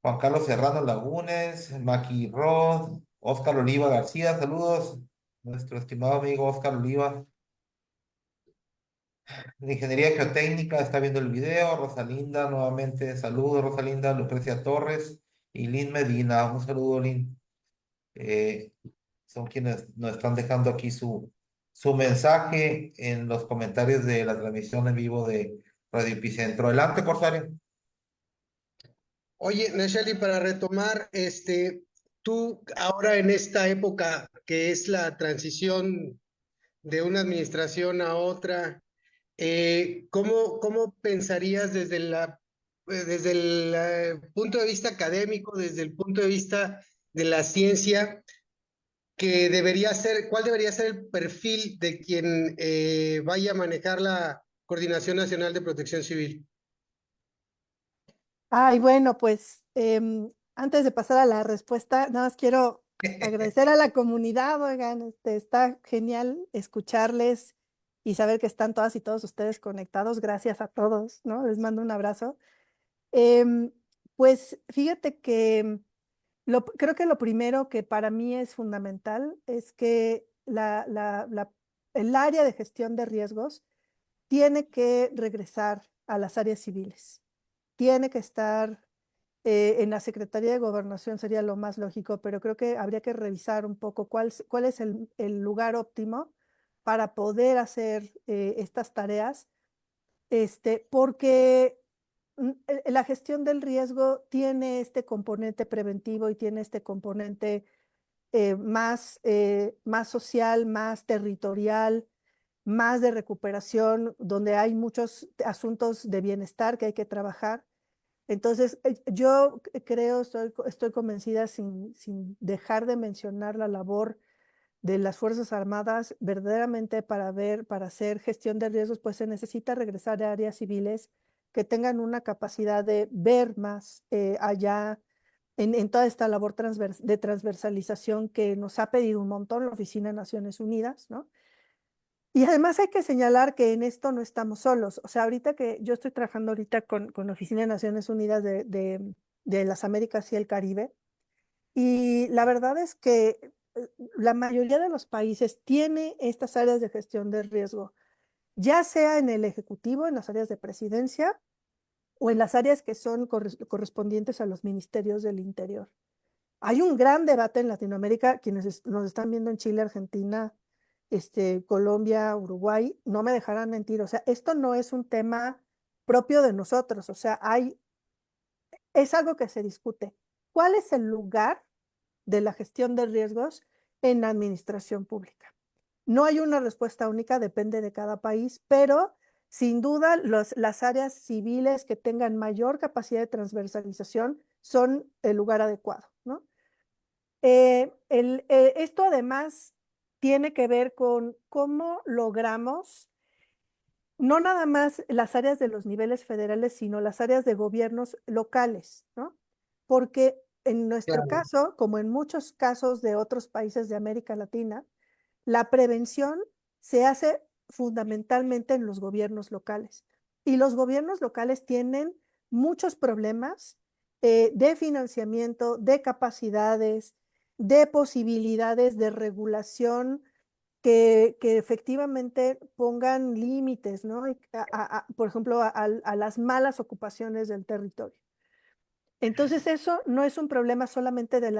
Juan Carlos Serrano Lagunes, Maki Ross, Oscar Oliva García, saludos, nuestro estimado amigo Oscar Oliva, de Ingeniería Geotécnica, está viendo el video, Rosalinda, nuevamente, saludos, Rosalinda, Lucrecia Torres y Lynn Medina, un saludo, Lynn. Eh, Son quienes nos están dejando aquí su mensaje en los comentarios de la transmisión en vivo de Radio Epicentro. Adelante, Corsario. Oye, Nacheli, para retomar, tú ahora en esta época que es la transición de una administración a otra, ¿cómo pensarías desde la desde el punto de vista académico, desde el punto de vista de la ciencia, que debería ser, cuál debería ser el perfil de quien vaya a manejar la Coordinación Nacional de Protección Civil? Ay, bueno, pues antes de pasar a la respuesta, nada más quiero agradecer a la comunidad, oigan, está genial escucharles y saber que están todas y todos ustedes conectados. Gracias a todos, ¿no? Les mando un abrazo. Em, pues fíjate que creo que lo primero que para mí es fundamental es que el área de gestión de riesgos tiene que regresar a las áreas civiles. Tiene que estar en la Secretaría de Gobernación, sería lo más lógico, pero creo que habría que revisar un poco cuál es el lugar óptimo para poder hacer estas tareas, porque la gestión del riesgo tiene este componente preventivo y tiene este componente más social, más territorial, más de recuperación, donde hay muchos asuntos de bienestar que hay que trabajar. Entonces, yo creo, estoy convencida, sin dejar de mencionar la labor de las Fuerzas Armadas, verdaderamente para hacer gestión de riesgos, pues se necesita regresar a áreas civiles que tengan una capacidad de ver más allá en toda esta labor de transversalización que nos ha pedido un montón la Oficina de Naciones Unidas, ¿no? Y además hay que señalar que en esto no estamos solos. O sea, ahorita que yo estoy trabajando ahorita con la Oficina de Naciones Unidas de las Américas y el Caribe, y la verdad es que la mayoría de los países tiene estas áreas de gestión de riesgo, ya sea en el Ejecutivo, en las áreas de presidencia, o en las áreas que son correspondientes a los ministerios del Interior. Hay un gran debate en Latinoamérica, quienes nos están viendo en Chile, Argentina, Colombia, Uruguay, no me dejarán mentir. O sea, esto no es un tema propio de nosotros. O sea, es algo que se discute. ¿Cuál es el lugar de la gestión de riesgos en la administración pública? No hay una respuesta única, depende de cada país, pero sin duda las áreas civiles que tengan mayor capacidad de transversalización son el lugar adecuado, ¿no? Esto además tiene que ver con cómo logramos no nada más las áreas de los niveles federales, sino las áreas de gobiernos locales, ¿no? Porque en nuestro Claro. caso, como en muchos casos de otros países de América Latina, la prevención se hace fundamentalmente en los gobiernos locales. Y los gobiernos locales tienen muchos problemas de financiamiento, de capacidades, de posibilidades de regulación que efectivamente pongan límites, ¿no? Por ejemplo, a las malas ocupaciones del territorio. Entonces, eso no es un problema solamente de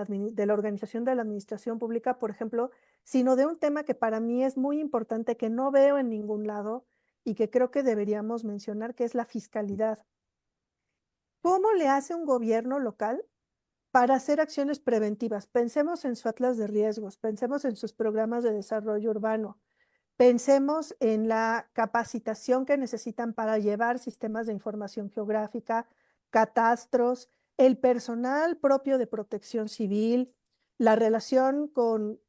la organización de la administración pública, por ejemplo, sino de un tema que para mí es muy importante, que no veo en ningún lado y que creo que deberíamos mencionar, que es la fiscalidad. ¿Cómo le hace un gobierno local para hacer acciones preventivas? Pensemos en su atlas de riesgos, pensemos en sus programas de desarrollo urbano, pensemos en la capacitación que necesitan para llevar sistemas de información geográfica, catastros, el personal propio de protección civil, la relación con,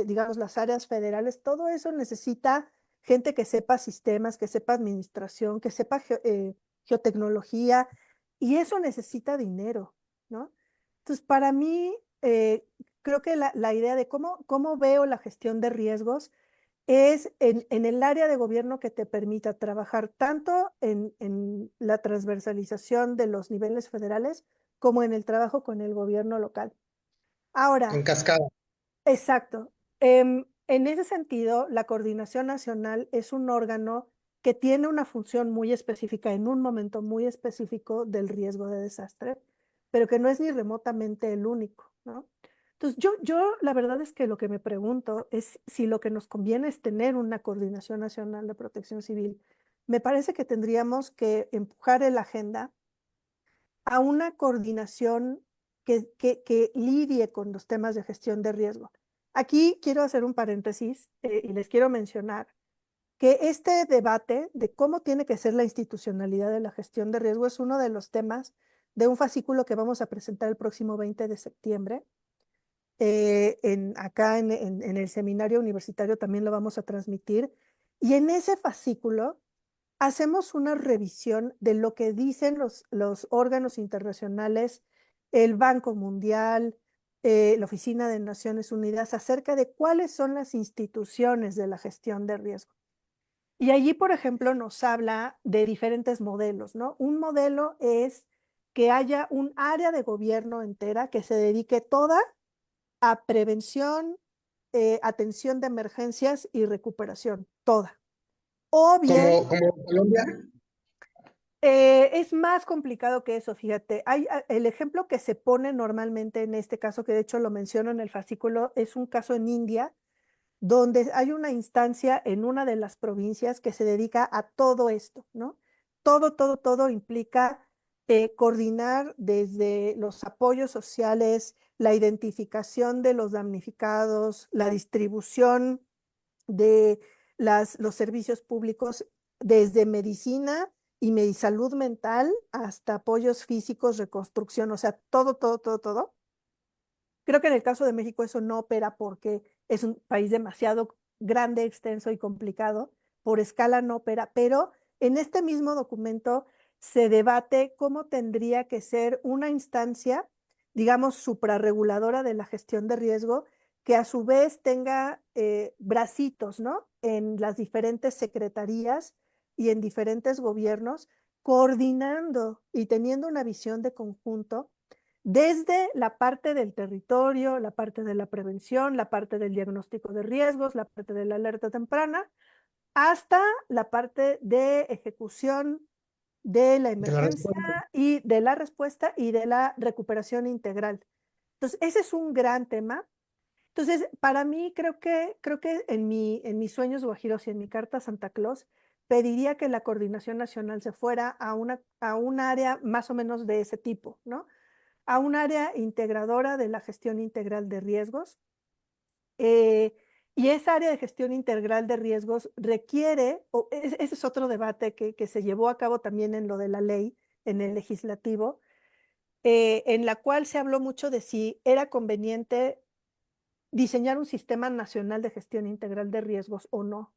digamos, las áreas federales. Todo eso necesita gente que sepa sistemas, que sepa administración, que sepa geotecnología, y eso necesita dinero, ¿no? Entonces, para mí, creo que la idea de cómo veo la gestión de riesgos es en el área de gobierno que te permita trabajar tanto en la transversalización de los niveles federales como en el trabajo con el gobierno local. En Ahora, cascada. exacto. En ese sentido, la Coordinación Nacional es un órgano que tiene una función muy específica en un momento muy específico del riesgo de desastre, pero que no es ni remotamente el único, ¿no? Entonces, yo la verdad es que lo que me pregunto es si lo que nos conviene es tener una Coordinación Nacional de Protección Civil. Me parece que tendríamos que empujar en la agenda a una coordinación que lidie con los temas de gestión de riesgo. Aquí quiero hacer un paréntesis y les quiero mencionar que este debate de cómo tiene que ser la institucionalidad de la gestión de riesgo es uno de los temas de un fascículo que vamos a presentar el próximo 20 de septiembre. Acá en el seminario universitario también lo vamos a transmitir. Y en ese fascículo hacemos una revisión de lo que dicen los órganos internacionales, el Banco Mundial, la Oficina de Naciones Unidas, acerca de cuáles son las instituciones de la gestión de riesgo. Y allí, por ejemplo, nos habla de diferentes modelos, ¿no? Un modelo es que haya un área de gobierno entera que se dedique toda a prevención, atención de emergencias y recuperación, toda. O bien, Como Colombia. es más complicado que eso, fíjate. El ejemplo que se pone normalmente en este caso, que de hecho lo menciono en el fascículo, es un caso en India, donde hay una instancia en una de las provincias que se dedica a todo esto, ¿no? Todo implica coordinar desde los apoyos sociales, la identificación de los damnificados, la distribución de los servicios públicos, desde medicina y salud mental hasta apoyos físicos, reconstrucción, o sea, todo. Creo que en el caso de México eso no opera porque es un país demasiado grande, extenso y complicado. Por escala no opera, pero en este mismo documento se debate cómo tendría que ser una instancia, digamos, suprarreguladora de la gestión de riesgo, que a su vez tenga bracitos, ¿no? En las diferentes secretarías y en diferentes gobiernos, coordinando y teniendo una visión de conjunto desde la parte del territorio, la parte de la prevención, la parte del diagnóstico de riesgos, la parte de la alerta temprana, hasta la parte de ejecución de la De la emergencia respuesta. y de la respuesta y de la recuperación integral. Entonces, ese es un gran tema. Entonces, para mí, creo que en mis sueños guajiros y en mi carta a Santa Claus, pediría que la coordinación nacional se fuera a un área más o menos de ese tipo, ¿no? A un área integradora de la gestión integral de riesgos. eh, y esa área de gestión integral de riesgos requiere, ese es otro debate que se llevó a cabo también en lo de la ley, en el legislativo, en la cual se habló mucho de si era conveniente diseñar un sistema nacional de gestión integral de riesgos o no.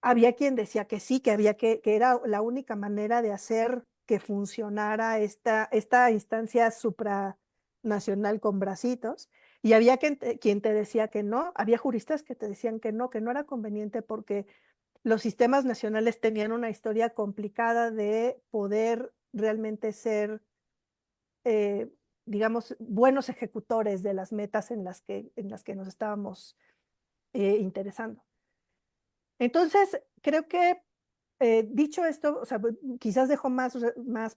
Había quien decía que sí, que era la única manera de hacer que funcionara esta instancia supranacional con bracitos, y había quien te decía que no, había juristas que te decían que no era conveniente porque los sistemas nacionales tenían una historia complicada de poder realmente ser, eh, digamos, buenos ejecutores de las metas en las que nos estábamos interesando. Entonces, creo que dicho esto, o sea, quizás dejo más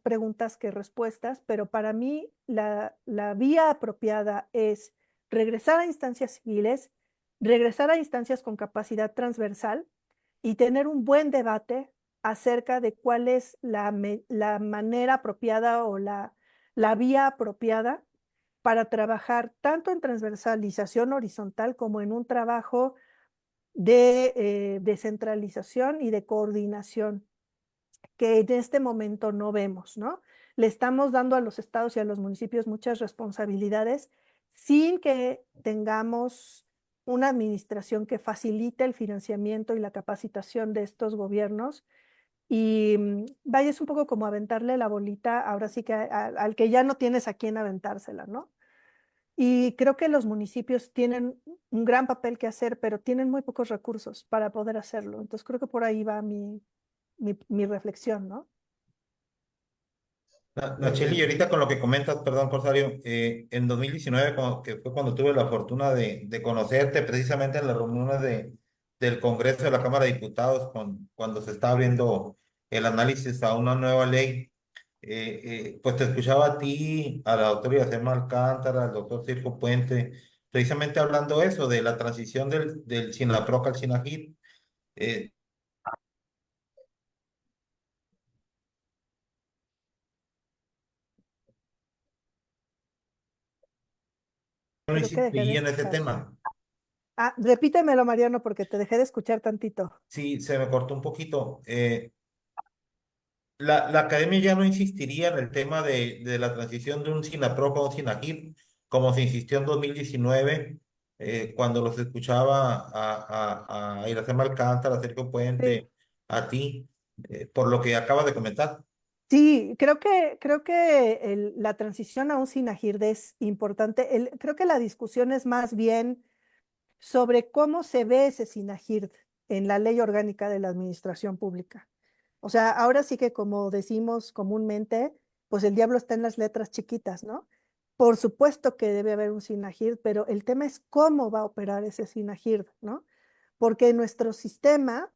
preguntas que respuestas, pero para mí la vía apropiada es regresar a instancias civiles, regresar a instancias con capacidad transversal y tener un buen debate acerca de cuál es la manera apropiada o la vía apropiada para trabajar tanto en transversalización horizontal como en un trabajo de descentralización y de coordinación que en este momento no vemos, ¿no? Le estamos dando a los estados y a los municipios muchas responsabilidades sin que tengamos una administración que facilite el financiamiento y la capacitación de estos gobiernos. Y vaya, es un poco como aventarle la bolita, ahora sí que al que ya no tienes a quién aventársela, ¿no? Y creo que los municipios tienen un gran papel que hacer, pero tienen muy pocos recursos para poder hacerlo. Entonces creo que por ahí va mi reflexión, ¿no? Nacheli, y ahorita con lo que comentas, perdón, Corsario, en 2019, que fue cuando tuve la fortuna de conocerte precisamente en las reuniones del Congreso de la Cámara de Diputados, cuando se está abriendo el análisis a una nueva ley, pues te escuchaba a ti, a la doctora Iracema Alcántara, al doctor Circo Puente, precisamente hablando eso, de la transición del Sinaproc al Sinagit. Eh, no Creo que dejé de insistí en ese escucharte. tema. Ah, repítemelo, Mariano, porque te dejé de escuchar tantito. Sí, se me cortó un poquito. La academia ya no insistiría en el tema de la transición de un SINAPROC a un SINAGIP, como se insistió en 2019, cuando los escuchaba a Iracema Alcántara, a Sergio Sí. Puente, a ti, por lo que acabas de comentar. Sí, creo que la transición a un SINAGIRD es importante. Creo que la discusión es más bien sobre cómo se ve ese SINAGIRD en la ley orgánica de la administración pública. O sea, ahora sí que como decimos comúnmente, pues el diablo está en las letras chiquitas, ¿no? Por supuesto que debe haber un SINAGIRD, pero el tema es cómo va a operar ese SINAGIRD, ¿no? Porque en nuestro sistema,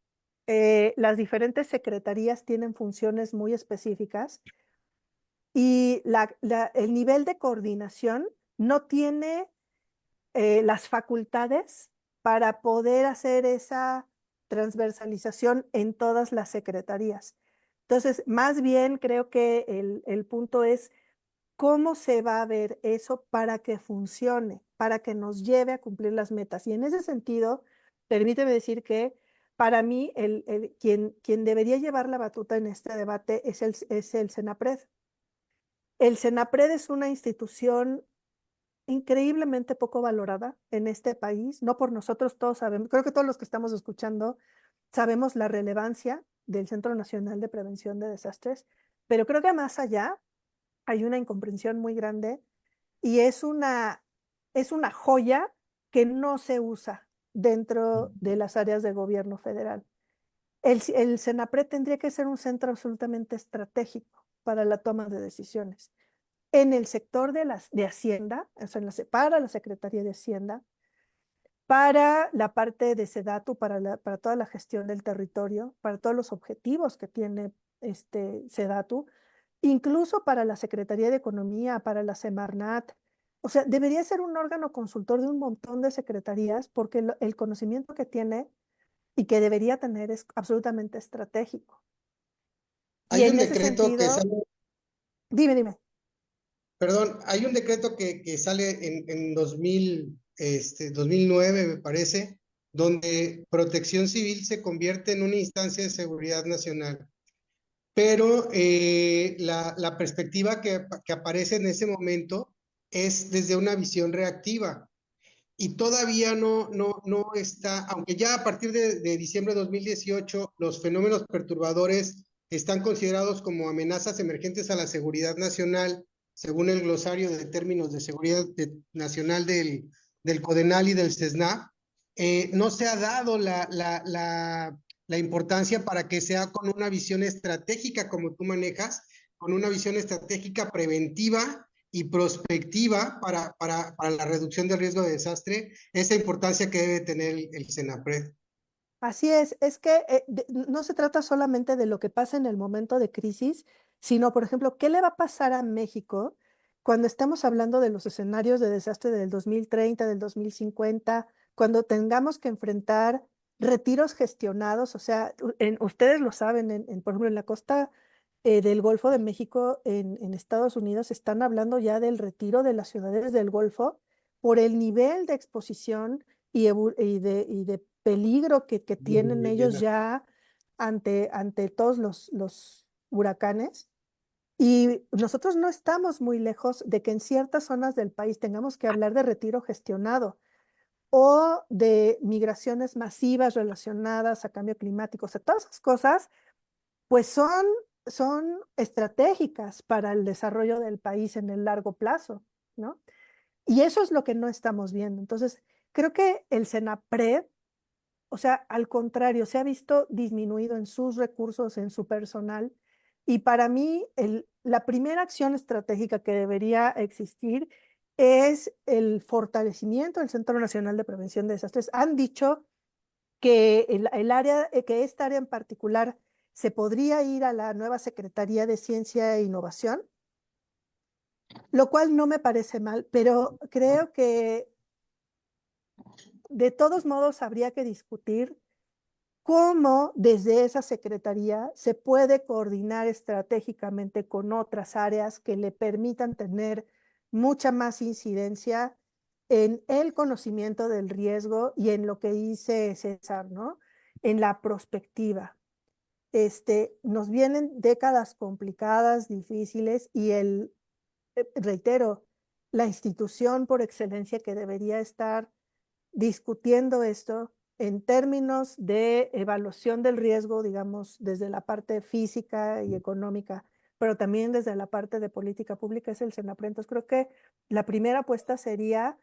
las diferentes secretarías tienen funciones muy específicas y el nivel de coordinación no tiene las facultades para poder hacer esa transversalización en todas las secretarías. Entonces, más bien creo que el punto es cómo se va a ver eso para que funcione, para que nos lleve a cumplir las metas. Y en ese sentido, permíteme decir que para mí quien debería llevar la batuta en este debate es el CENAPRED. El CENAPRED es una institución increíblemente poco valorada en este país, no por nosotros, todos sabemos, creo que todos los que estamos escuchando sabemos la relevancia del Centro Nacional de Prevención de Desastres, pero creo que más allá hay una incomprensión muy grande y es una joya que no se usa dentro de las áreas de gobierno federal. El CENAPRED tendría que ser un centro absolutamente estratégico para la toma de decisiones en el sector de Hacienda, o sea, para la Secretaría de Hacienda, para la parte de SEDATU, para toda la gestión del territorio, para todos los objetivos que tiene SEDATU, incluso para la Secretaría de Economía, para la Semarnat. O sea, debería ser un órgano consultor de un montón de secretarías porque el conocimiento que tiene y que debería tener es absolutamente estratégico. Y Hay en un ese decreto que sentido, sale, dime. perdón, hay un decreto que sale en 2009, me parece, donde Protección Civil se convierte en una instancia de seguridad nacional. Pero la perspectiva que aparece en ese momento es desde una visión reactiva y todavía no está, aunque ya a partir de diciembre de 2018 los fenómenos perturbadores están considerados como amenazas emergentes a la seguridad nacional, según el glosario de términos de seguridad nacional del CODENAL y del CESNAP, no se ha dado la importancia para que sea con una visión estratégica como tú manejas, con una visión estratégica preventiva y prospectiva para la reducción del riesgo de desastre, esa importancia que debe tener el CENAPRED. Así es que no se trata solamente de lo que pasa en el momento de crisis, sino, por ejemplo, ¿qué le va a pasar a México cuando estemos hablando de los escenarios de desastre del 2030, del 2050, cuando tengamos que enfrentar retiros gestionados? O sea, ustedes lo saben, por ejemplo, en la costa del Golfo de México, en Estados Unidos, están hablando ya del retiro de las ciudades del Golfo por el nivel de exposición y de peligro que tienen ellos ya ante todos los huracanes. Y nosotros no estamos muy lejos de que en ciertas zonas del país tengamos que hablar de retiro gestionado o de migraciones masivas relacionadas a cambio climático. O sea, todas esas cosas, pues son estratégicas para el desarrollo del país en el largo plazo, ¿no? Y eso es lo que no estamos viendo. Entonces, creo que el CENAPRED, o sea, al contrario, se ha visto disminuido en sus recursos, en su personal. Y para mí, la primera acción estratégica que debería existir es el fortalecimiento del Centro Nacional de Prevención de Desastres. Han dicho que que esta área en particular se podría ir a la nueva Secretaría de Ciencia e Innovación, lo cual no me parece mal, pero creo que de todos modos habría que discutir cómo desde esa secretaría se puede coordinar estratégicamente con otras áreas que le permitan tener mucha más incidencia en el conocimiento del riesgo y en lo que dice César, ¿no? En la prospectiva. Nos vienen décadas complicadas, difíciles, y reitero, la institución por excelencia que debería estar discutiendo esto en términos de evaluación del riesgo, digamos, desde la parte física y económica, pero también desde la parte de política pública, es el Senapred. Entonces creo que la primera apuesta sería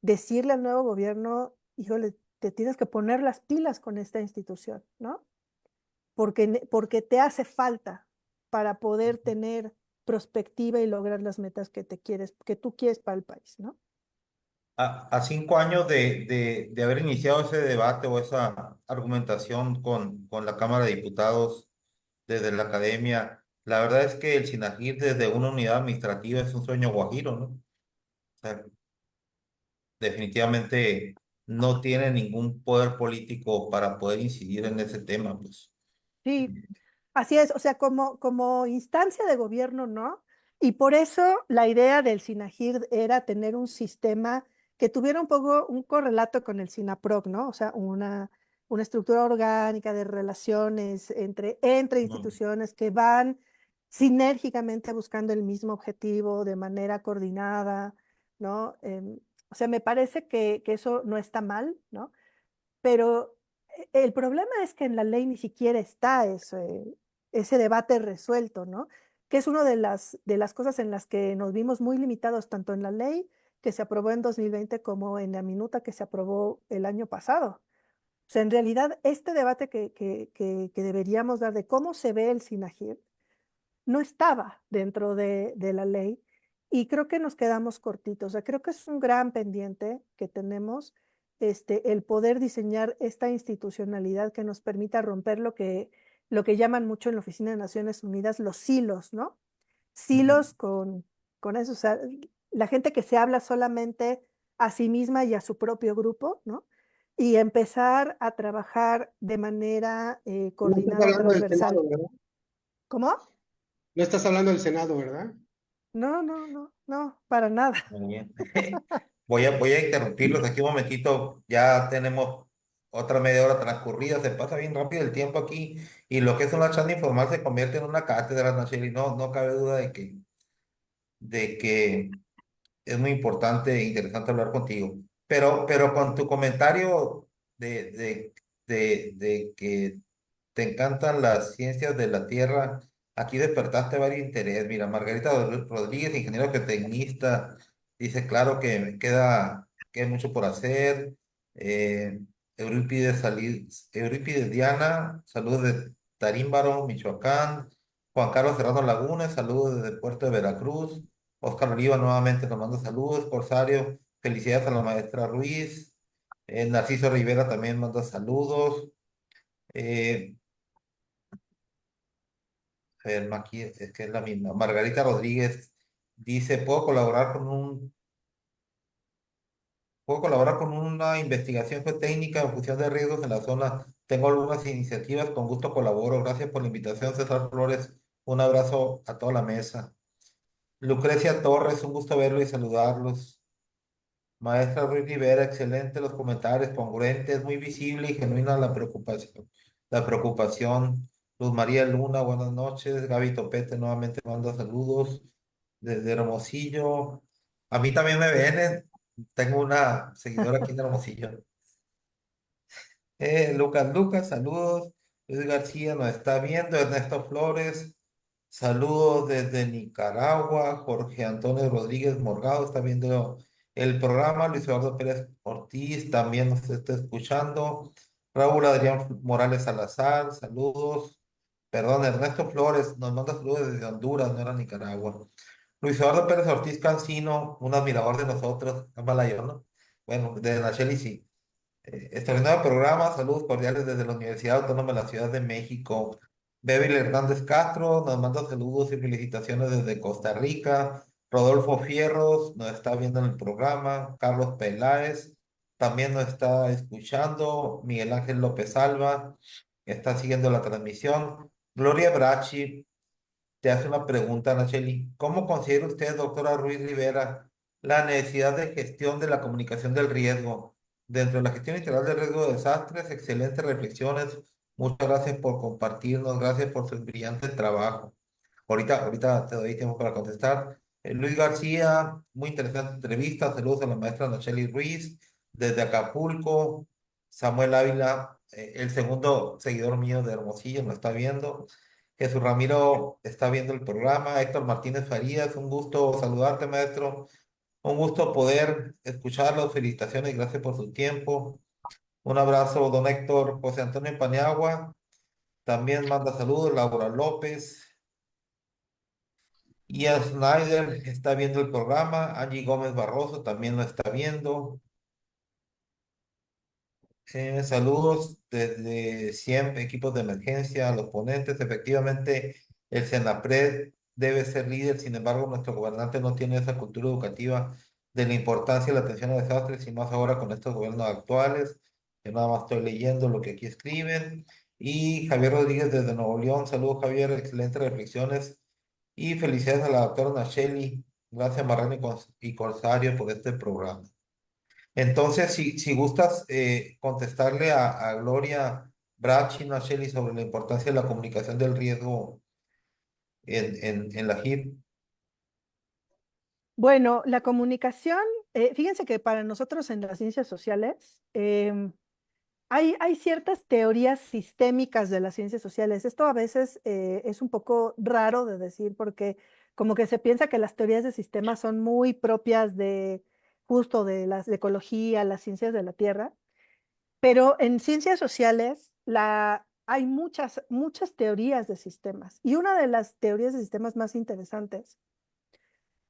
decirle al nuevo gobierno, híjole, te tienes que poner las pilas con esta institución, ¿no? Porque te hace falta para poder tener prospectiva y lograr las metas que tú quieres para el país, ¿no? A 5 años de haber iniciado ese debate o esa argumentación con la Cámara de Diputados desde la academia, la verdad es que el SINAGIR desde una unidad administrativa es un sueño guajiro, ¿no? O sea, definitivamente no tiene ningún poder político para poder incidir en ese tema, pues. Sí, así es, o sea, como instancia de gobierno, ¿no? Y por eso la idea del SINAGIR era tener un sistema que tuviera un poco un correlato con el SINAPROC, ¿no? O sea, una estructura orgánica de relaciones entre No. instituciones que van sinérgicamente buscando el mismo objetivo de manera coordinada, ¿no? O sea, me parece que eso no está mal, ¿no? Pero el problema es que en la ley ni siquiera está ese debate resuelto, ¿no? Que es una de las cosas en las que nos vimos muy limitados, tanto en la ley que se aprobó en 2020 como en la minuta que se aprobó el año pasado. O sea, en realidad, este debate que deberíamos dar de cómo se ve el SINAGIR no estaba dentro de la ley y creo que nos quedamos cortitos. O sea, creo que es un gran pendiente que tenemos, el poder diseñar esta institucionalidad que nos permita romper lo que llaman mucho en la Oficina de Naciones Unidas los silos, ¿no? Ujú. Silos con eso, o sea, la gente que se habla solamente a sí misma y a su propio grupo, ¿no? Y empezar a trabajar de manera No estás coordinada, hablando del transversal. Senado, ¿verdad? ¿Cómo? No estás hablando del Senado, ¿verdad? No, no, no, no, para nada. Muy bien. Voy a interrumpirlos aquí un momentito. Ya tenemos otra media hora transcurrida. Se pasa bien rápido el tiempo aquí. Y lo que es una charla informal se convierte en una cátedra, Nacheli. No cabe duda de que es muy importante e interesante hablar contigo. Pero con tu comentario de, de, de que te encantan las ciencias de la Tierra, aquí despertaste varios interés. Mira, Margarita Rodríguez, ingeniero geotecnista, dice, claro que me queda mucho por hacer. Eh, Eurípides Diana, saludos de Tarímbaro, Michoacán. Juan Carlos Serrano Lagunes, saludos desde Puerto de Veracruz. Oscar Oliva nuevamente nos manda saludos. Corsario, felicidades a la maestra Ruiz. Narciso Rivera también manda saludos. Eh, a ver, Maqui, es que es la misma. Margarita Rodríguez dice, puedo colaborar con una investigación geotécnica en función de riesgos en la zona. Tengo algunas iniciativas, con gusto colaboro. Gracias por la invitación, César Flores. Un abrazo a toda la mesa. Lucrecia Torres, un gusto verlo y saludarlos. Maestra Ruiz Rivera, excelente los comentarios, congruentes, muy visible y genuina la preocupación. La preocupación. Luz María Luna, buenas noches. Gaby Topete nuevamente manda saludos desde Hermosillo. A mí también me ven, tengo una seguidora aquí en Hermosillo. Lucas, saludos. Luis García nos está viendo. Ernesto Flores, saludos desde Nicaragua. Jorge Antonio Rodríguez Morgado está viendo el programa. Luis Eduardo Pérez Ortiz también nos está escuchando. Raúl Adrián Morales Salazar, saludos. Perdón, Ernesto Flores nos manda saludos desde Honduras, no era Nicaragua. Luis Eduardo Pérez Ortiz Cancino, un admirador de nosotros, yo, ¿no? Bueno, de Nacheli sí. Extraordinario programa, saludos cordiales desde la Universidad Autónoma de la Ciudad de México. Bébel Hernández Castro nos manda saludos y felicitaciones desde Costa Rica. Rodolfo Fierros nos está viendo en el programa. Carlos Peláez también nos está escuchando. Miguel Ángel López Alba está siguiendo la transmisión. Gloria Brachi te hace una pregunta, Nacheli. ¿Cómo considera usted, doctora Ruiz Rivera, la necesidad de gestión de la comunicación del riesgo. Dentro de la gestión integral del riesgo de desastres, excelentes reflexiones. Muchas gracias por compartirnos, gracias por su brillante trabajo. Ahorita te doy tiempo para contestar. Luis García, muy interesante entrevista. Saludos a la maestra Nacheli Ruiz desde Acapulco. Samuel Ávila, el segundo seguidor mío de Hermosillo, lo está viendo. Jesús Ramiro está viendo el programa. Héctor Martínez Farías, un gusto saludarte, maestro. Un gusto poder escucharlos. Felicitaciones, gracias por su tiempo. Un abrazo, don Héctor. José Antonio Paniagua también manda saludos. Laura López. Ian Snyder está viendo el programa. Angie Gómez Barroso también lo está viendo. Saludos desde siempre, equipos de emergencia, a los ponentes. Efectivamente, el Senapred debe ser líder, sin embargo, nuestro gobernante no tiene esa cultura educativa de la importancia de la atención a desastres y más ahora con estos gobiernos actuales. Yo nada más estoy leyendo lo que aquí escriben. Y Javier Rodríguez desde Nuevo León. Saludos, Javier. Excelentes reflexiones. Y felicidades a la doctora Nacheli. Gracias, Marrano y Corsario, por este programa. Entonces, si gustas contestarle a Gloria Bracci, Nacheli, sobre la importancia de la comunicación del riesgo en la HIP. Bueno, la comunicación, fíjense que para nosotros en las ciencias sociales hay ciertas teorías sistémicas de las ciencias sociales. Esto a veces es un poco raro de decir porque como que se piensa que las teorías de sistemas son muy propias de justo de la ecología, las ciencias de la Tierra, pero en ciencias sociales hay muchas teorías de sistemas y una de las teorías de sistemas más interesantes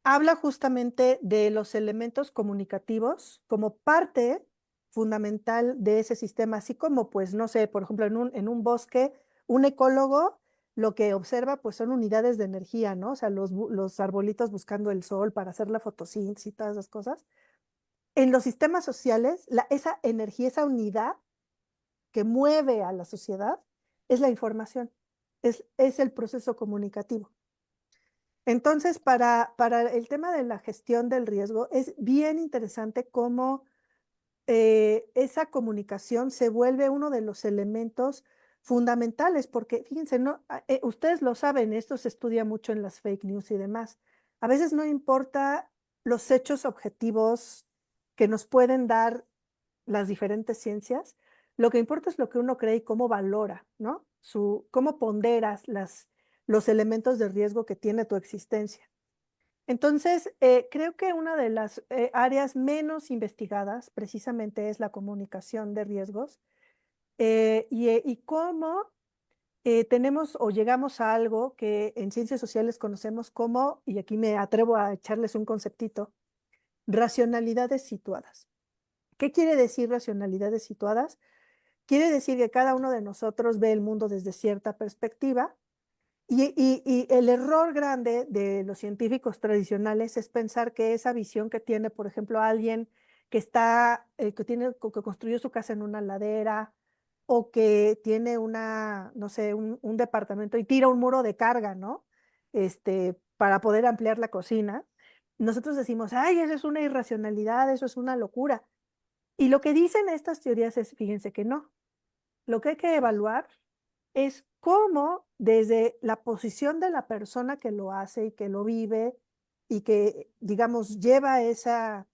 habla justamente de los elementos comunicativos como parte fundamental de ese sistema, así como, pues, no sé, por ejemplo, en un bosque, un ecólogo lo que observa, pues, son unidades de energía, ¿no? O sea, los arbolitos buscando el sol para hacer la fotosíntesis y todas esas cosas. En los sistemas sociales, esa energía, esa unidad que mueve a la sociedad es la información, es el proceso comunicativo. Entonces, para el tema de la gestión del riesgo, es bien interesante cómo esa comunicación se vuelve uno de los elementos fundamentales, porque fíjense, no, ustedes lo saben, esto se estudia mucho en las fake news y demás. A veces no importa los hechos objetivos que nos pueden dar las diferentes ciencias, lo que importa es lo que uno cree y cómo valora, ¿no? Cómo ponderas los elementos de riesgo que tiene tu existencia. Entonces, creo que una de las áreas menos investigadas precisamente es la comunicación de riesgos y cómo tenemos o llegamos a algo que en ciencias sociales conocemos como, y aquí me atrevo a echarles un conceptito, racionalidades situadas. ¿Qué quiere decir racionalidades situadas? Quiere decir que cada uno de nosotros ve el mundo desde cierta perspectiva y el error grande de los científicos tradicionales es pensar que esa visión que tiene, por ejemplo, alguien que construyó su casa en una ladera o que tiene no sé, un departamento y tira un muro de carga, ¿no? Para poder ampliar la cocina. Nosotros decimos, ay, eso es una irracionalidad, eso es una locura. Y lo que dicen estas teorías es, fíjense que no. Lo que hay que evaluar es cómo desde la posición de la persona que lo hace y que lo vive y que, digamos, lleva esa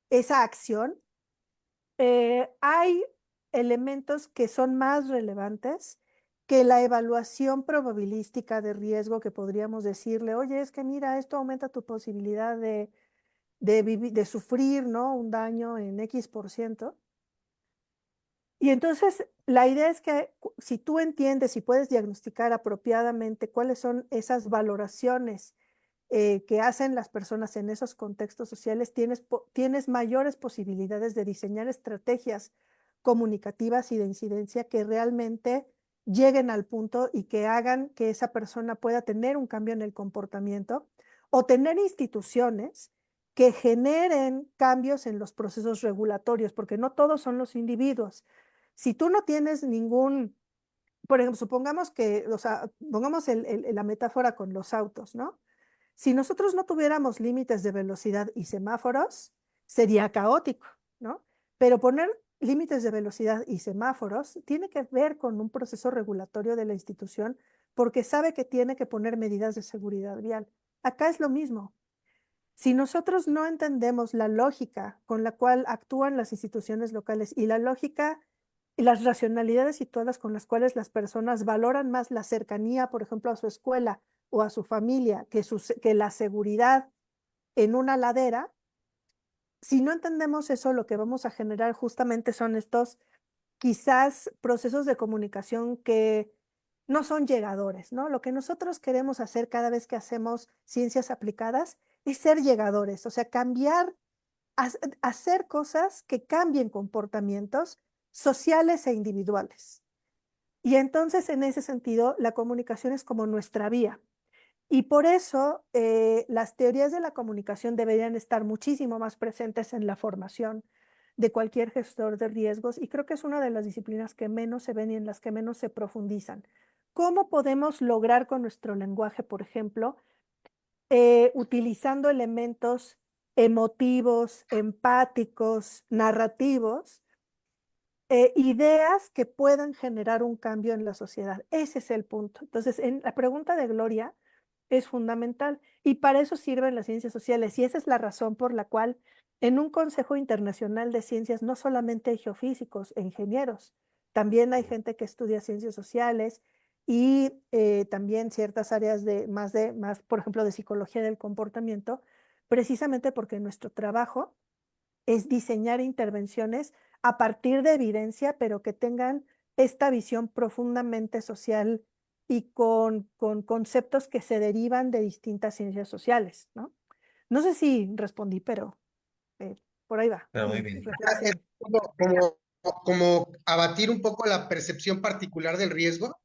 acción, hay elementos que son más relevantes que la evaluación probabilística de riesgo que podríamos decirle, oye, es que mira, esto aumenta tu posibilidad de sufrir, ¿no? Un daño en X%. Y entonces la idea es que si tú entiendes y puedes diagnosticar apropiadamente cuáles son esas valoraciones que hacen las personas en esos contextos sociales, tienes mayores posibilidades de diseñar estrategias comunicativas y de incidencia que realmente lleguen al punto y que hagan que esa persona pueda tener un cambio en el comportamiento o tener instituciones que generen cambios en los procesos regulatorios, porque no todos son los individuos. Si tú no tienes por ejemplo, supongamos que, o sea, pongamos la metáfora con los autos, ¿no? Si nosotros no tuviéramos límites de velocidad y semáforos, sería caótico, ¿no? Pero poner límites de velocidad y semáforos tiene que ver con un proceso regulatorio de la institución porque sabe que tiene que poner medidas de seguridad vial. Acá es lo mismo. Si nosotros no entendemos la lógica con la cual actúan las instituciones locales y la lógica y las racionalidades situadas con las cuales las personas valoran más la cercanía, por ejemplo, a su escuela o a su familia, que la seguridad en una ladera, si no entendemos eso, lo que vamos a generar justamente son estos quizás procesos de comunicación que no son llegadores, ¿no? Lo que nosotros queremos hacer cada vez que hacemos ciencias aplicadas es ser llegadores, o sea, cambiar, hacer cosas que cambien comportamientos sociales e individuales. Y entonces, en ese sentido, la comunicación es como nuestra vía. Y por eso las teorías de la comunicación deberían estar muchísimo más presentes en la formación de cualquier gestor de riesgos y creo que es una de las disciplinas que menos se ven y en las que menos se profundizan. ¿Cómo podemos lograr con nuestro lenguaje, por ejemplo, utilizando elementos emotivos, empáticos, narrativos, ideas que puedan generar un cambio en la sociedad? Ese es el punto. Entonces, en la pregunta de Gloria es fundamental y para eso sirven las ciencias sociales y esa es la razón por la cual en un Consejo Internacional de Ciencias no solamente hay geofísicos e ingenieros, también hay gente que estudia ciencias sociales y también ciertas áreas más, por ejemplo, de psicología del comportamiento, precisamente porque nuestro trabajo es diseñar intervenciones a partir de evidencia, pero que tengan esta visión profundamente social y con conceptos que se derivan de distintas ciencias sociales, ¿no? No sé si respondí, pero eh, por ahí va Pero muy mi bien. Es reflexión. como abatir un poco la percepción particular del riesgo.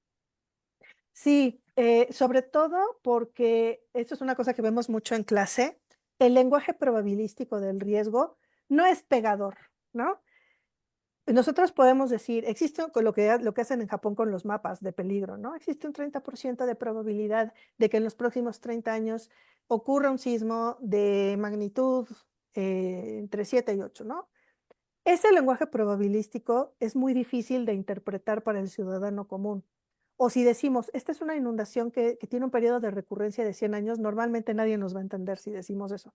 Sí, sobre todo porque esto es una cosa que vemos mucho en clase, el lenguaje probabilístico del riesgo no es pegador, ¿no? Nosotros podemos decir, existe lo que hacen en Japón con los mapas de peligro, ¿no? Existe un 30% de probabilidad de que en los próximos 30 años ocurra un sismo de magnitud entre 7 y 8, ¿no? Ese lenguaje probabilístico es muy difícil de interpretar para el ciudadano común. O si decimos, esta es una inundación que tiene un periodo de recurrencia de 100 años, normalmente nadie nos va a entender si decimos eso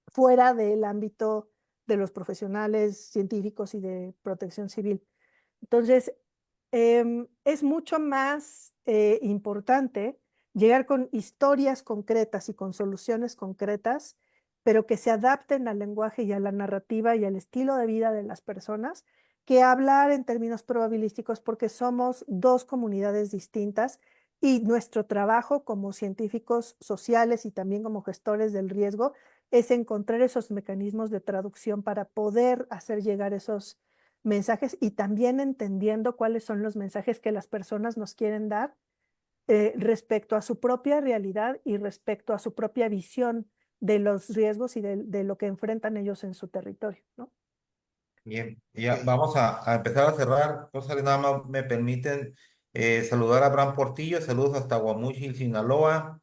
fuera del ámbito de los profesionales científicos y de protección civil. Entonces, es mucho más importante llegar con historias concretas y con soluciones concretas, pero que se adapten al lenguaje y a la narrativa y al estilo de vida de las personas, que hablar en términos probabilísticos porque somos dos comunidades distintas y nuestro trabajo como científicos sociales y también como gestores del riesgo es encontrar esos mecanismos de traducción para poder hacer llegar esos mensajes y también entendiendo cuáles son los mensajes que las personas nos quieren dar respecto a su propia realidad y respecto a su propia visión de los riesgos y de lo que enfrentan ellos en su territorio, ¿no? Bien, ya vamos a empezar a cerrar. Cosas que nada más me permiten saludar a Abraham Portillo, saludos hasta Guamuchil, Sinaloa.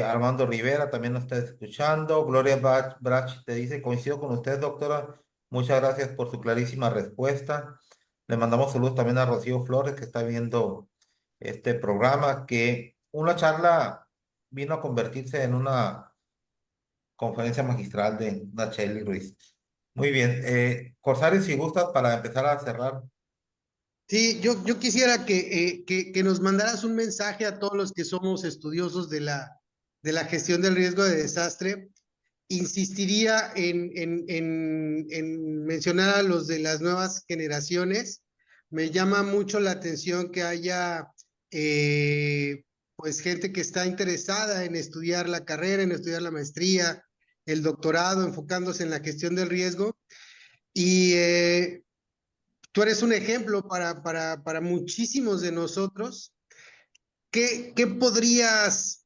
Armando Rivera también nos está escuchando. Gloria Brach te dice, coincido con usted, doctora. Muchas gracias por su clarísima respuesta. Le mandamos saludos también a Rocío Flores, que está viendo este programa, que una charla vino a convertirse en una conferencia magistral de Nacheli Ruiz. Muy bien. Corsario, si gustas, para empezar a cerrar. Sí, yo quisiera que nos mandaras un mensaje a todos los que somos estudiosos de la gestión del riesgo de desastre. Insistiría en mencionar a los de las nuevas generaciones. Me llama mucho la atención que haya pues gente que está interesada en estudiar la carrera, en estudiar la maestría, el doctorado, enfocándose en la gestión del riesgo. Y tú eres un ejemplo para muchísimos de nosotros. ¿Qué podrías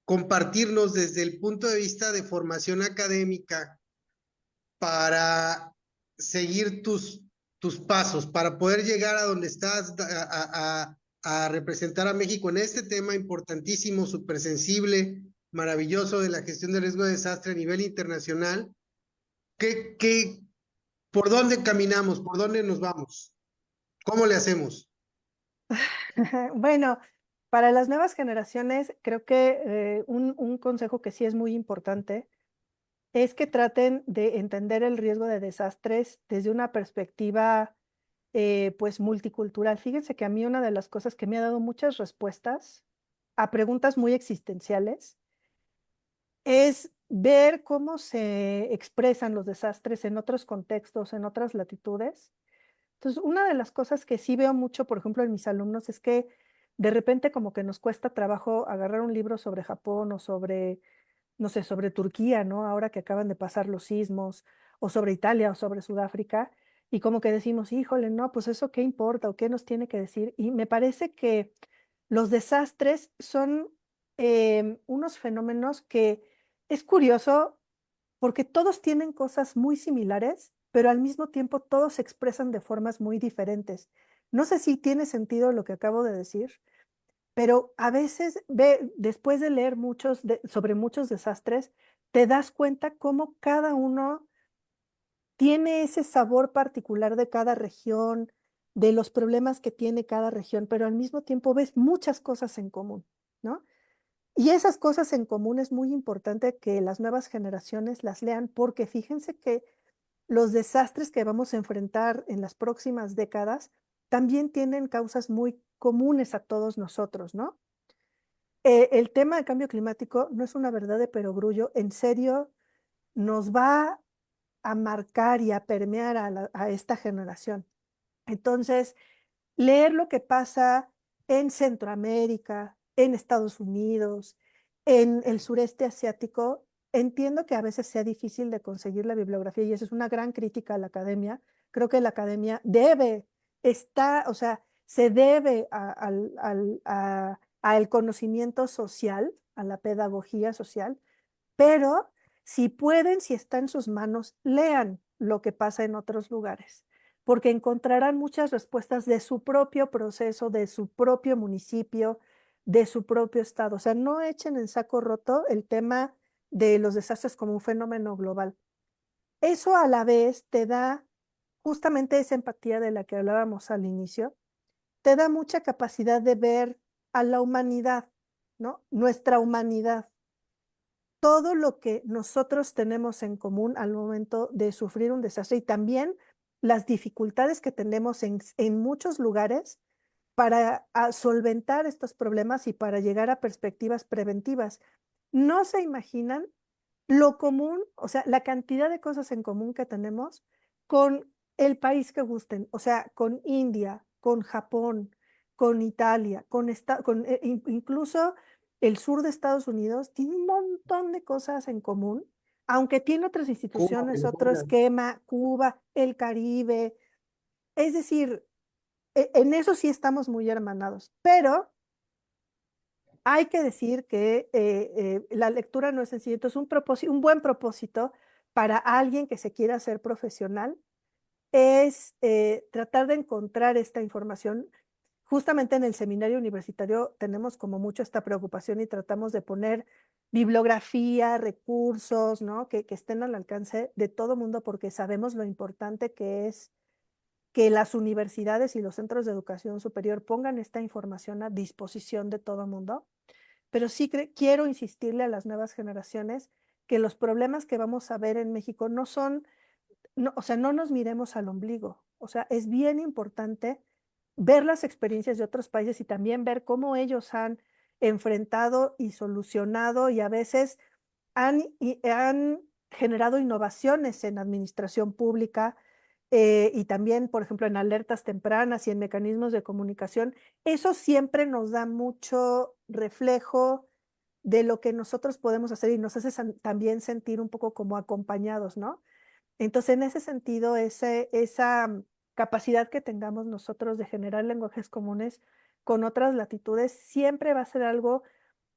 compartirnos desde el punto de vista de formación académica para seguir tus pasos, para poder llegar a donde estás, a representar a México en este tema importantísimo, súper sensible, maravilloso de la gestión de riesgo de desastre a nivel internacional. ¿Qué, por dónde caminamos? ¿Por dónde nos vamos? ¿Cómo le hacemos? Bueno, para las nuevas generaciones, creo que un consejo que sí es muy importante es que traten de entender el riesgo de desastres desde una perspectiva pues multicultural. Fíjense que a mí una de las cosas que me ha dado muchas respuestas a preguntas muy existenciales es ver cómo se expresan los desastres en otros contextos, en otras latitudes. Entonces, una de las cosas que sí veo mucho, por ejemplo, en mis alumnos es que de repente como que nos cuesta trabajo agarrar un libro sobre Japón o sobre, no sé, sobre Turquía, ¿no? Ahora que acaban de pasar los sismos, o sobre Italia o sobre Sudáfrica, y como que decimos, híjole, no, pues eso qué importa o qué nos tiene que decir. Y me parece que los desastres son unos fenómenos que es curioso porque todos tienen cosas muy similares, pero al mismo tiempo todos se expresan de formas muy diferentes. No sé si tiene sentido lo que acabo de decir, pero a veces después de leer sobre muchos desastres, te das cuenta cómo cada uno tiene ese sabor particular de cada región, de los problemas que tiene cada región, pero al mismo tiempo ves muchas cosas en común, ¿no? Y esas cosas en común es muy importante que las nuevas generaciones las lean porque fíjense que los desastres que vamos a enfrentar en las próximas décadas también tienen causas muy comunes a todos nosotros, ¿no? El tema del cambio climático no es una verdad de perogrullo, en serio nos va a marcar y a permear a esta generación. Entonces, leer lo que pasa en Centroamérica, en Estados Unidos, en el sureste asiático, entiendo que a veces sea difícil de conseguir la bibliografía y eso es una gran crítica a la academia. Creo que la academia o sea, se debe al conocimiento social, a la pedagogía social, pero si pueden, si está en sus manos, lean lo que pasa en otros lugares, porque encontrarán muchas respuestas de su propio proceso, de su propio municipio, de su propio estado. O sea, no echen en saco roto el tema de los desastres como un fenómeno global. Eso a la vez te da justamente esa empatía de la que hablábamos al inicio, te da mucha capacidad de ver a la humanidad, ¿no? Nuestra humanidad, todo lo que nosotros tenemos en común al momento de sufrir un desastre y también las dificultades que tenemos en muchos lugares para solventar estos problemas y para llegar a perspectivas preventivas. No se imaginan lo común, o sea, la cantidad de cosas en común que tenemos con el país que gusten, o sea, con India, con Japón, con Italia, incluso el sur de Estados Unidos, tiene un montón de cosas en común, aunque tiene otras Cuba, instituciones, otro Venezuela. esquema, Cuba, el Caribe, es decir, en eso sí estamos muy hermanados, pero hay que decir que la lectura no es sencilla, entonces un buen propósito para alguien que se quiera hacer profesional es tratar de encontrar esta información. Justamente en el seminario universitario tenemos como mucho esta preocupación y tratamos de poner bibliografía, recursos, ¿no? Que estén al alcance de todo mundo porque sabemos lo importante que es que las universidades y los centros de educación superior pongan esta información a disposición de todo mundo, pero sí quiero insistirle a las nuevas generaciones que los problemas que vamos a ver en México no son, no, o sea, no nos miremos al ombligo. O sea, es bien importante ver las experiencias de otros países y también ver cómo ellos han enfrentado y solucionado y a veces han generado innovaciones en administración pública y también, por ejemplo, en alertas tempranas y en mecanismos de comunicación. Eso siempre nos da mucho reflejo de lo que nosotros podemos hacer y nos hace también sentir un poco como acompañados, ¿no? Entonces, en ese sentido, esa capacidad que tengamos nosotros de generar lenguajes comunes con otras latitudes siempre va a ser algo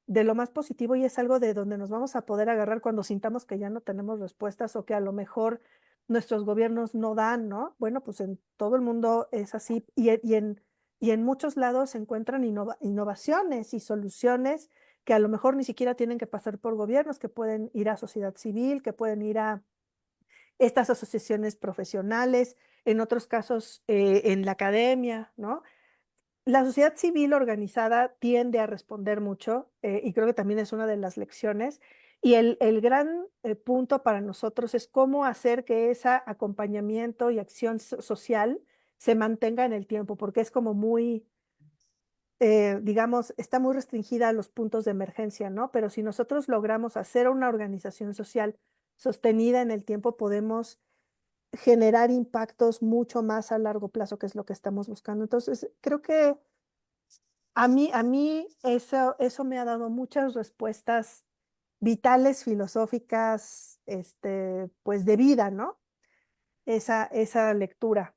de lo más positivo y es algo de donde nos vamos a poder agarrar cuando sintamos que ya no tenemos respuestas o que a lo mejor nuestros gobiernos no dan, ¿no? Bueno, pues en todo el mundo es así y en muchos lados se encuentran innovaciones y soluciones que a lo mejor ni siquiera tienen que pasar por gobiernos, que pueden ir a sociedad civil, que pueden ir a estas asociaciones profesionales, en otros casos en la academia, ¿no? La sociedad civil organizada tiende a responder mucho y creo que también es una de las lecciones. Y el gran punto para nosotros es cómo hacer que ese acompañamiento y acción social se mantenga en el tiempo, porque es como muy, digamos, está muy restringida a los puntos de emergencia, ¿no? Pero si nosotros logramos hacer una organización social sostenida en el tiempo, podemos generar impactos mucho más a largo plazo, que es lo que estamos buscando. Entonces, creo que a mí eso me ha dado muchas respuestas vitales, filosóficas, pues de vida, ¿no? Esa lectura.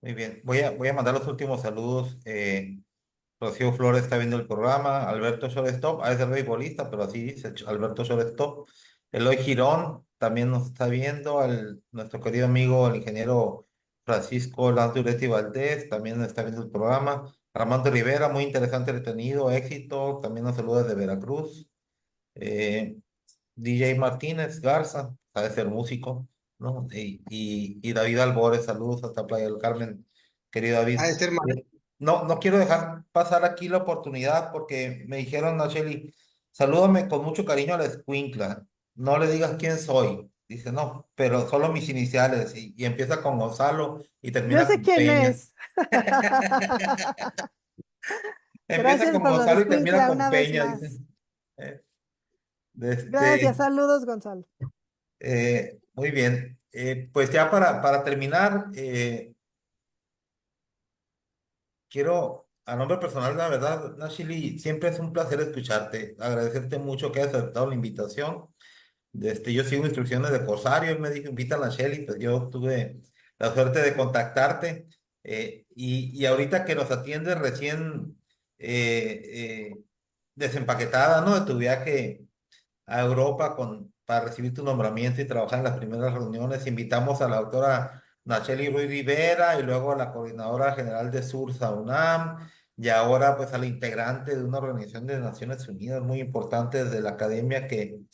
Muy bien, voy a mandar los últimos saludos. Rocío Flores está viendo el programa, Alberto Shortstop, a veces beisbolista, pero así dice Alberto Shortstop. Eloy Girón también nos está viendo, nuestro querido amigo, el ingeniero Francisco Lance Uresti Valdés, también está viendo el programa. Armando Rivera, muy interesante, entretenido, éxito, también nos saluda desde Veracruz. Eh, DJ Martínez Garza, sabe ser músico, ¿no? Y David Albores, saludos hasta Playa del Carmen, querido Ha David. de ser más. No, no quiero dejar pasar aquí la oportunidad porque me dijeron, Nacheli, salúdame con mucho cariño a la escuincla, no le digas quién soy. Dice, no, pero solo mis iniciales y empieza con Gonzalo y Yo termina sé con quién Peña. es. Empieza Gracias con por lo de Gonzalo y termina Escuincla con una vez Peña, dice. más. Eh, de Gracias, este, saludos, Gonzalo. muy bien. Pues ya para terminar, quiero, a nombre personal, la verdad, Nachili, siempre es un placer escucharte, agradecerte mucho que hayas aceptado la invitación. Yo sigo instrucciones de Corsario, él me dijo, invita a Nacheli, pues yo tuve la suerte de contactarte. Y ahorita que nos atiendes recién desempaquetada, ¿no? De tu viaje a Europa para recibir tu nombramiento y trabajar en las primeras reuniones. Invitamos a la doctora Nacheli Ruiz Rivera y luego a la coordinadora general de SURSA UNAM y ahora pues a la integrante de una organización de Naciones Unidas muy importante desde la academia que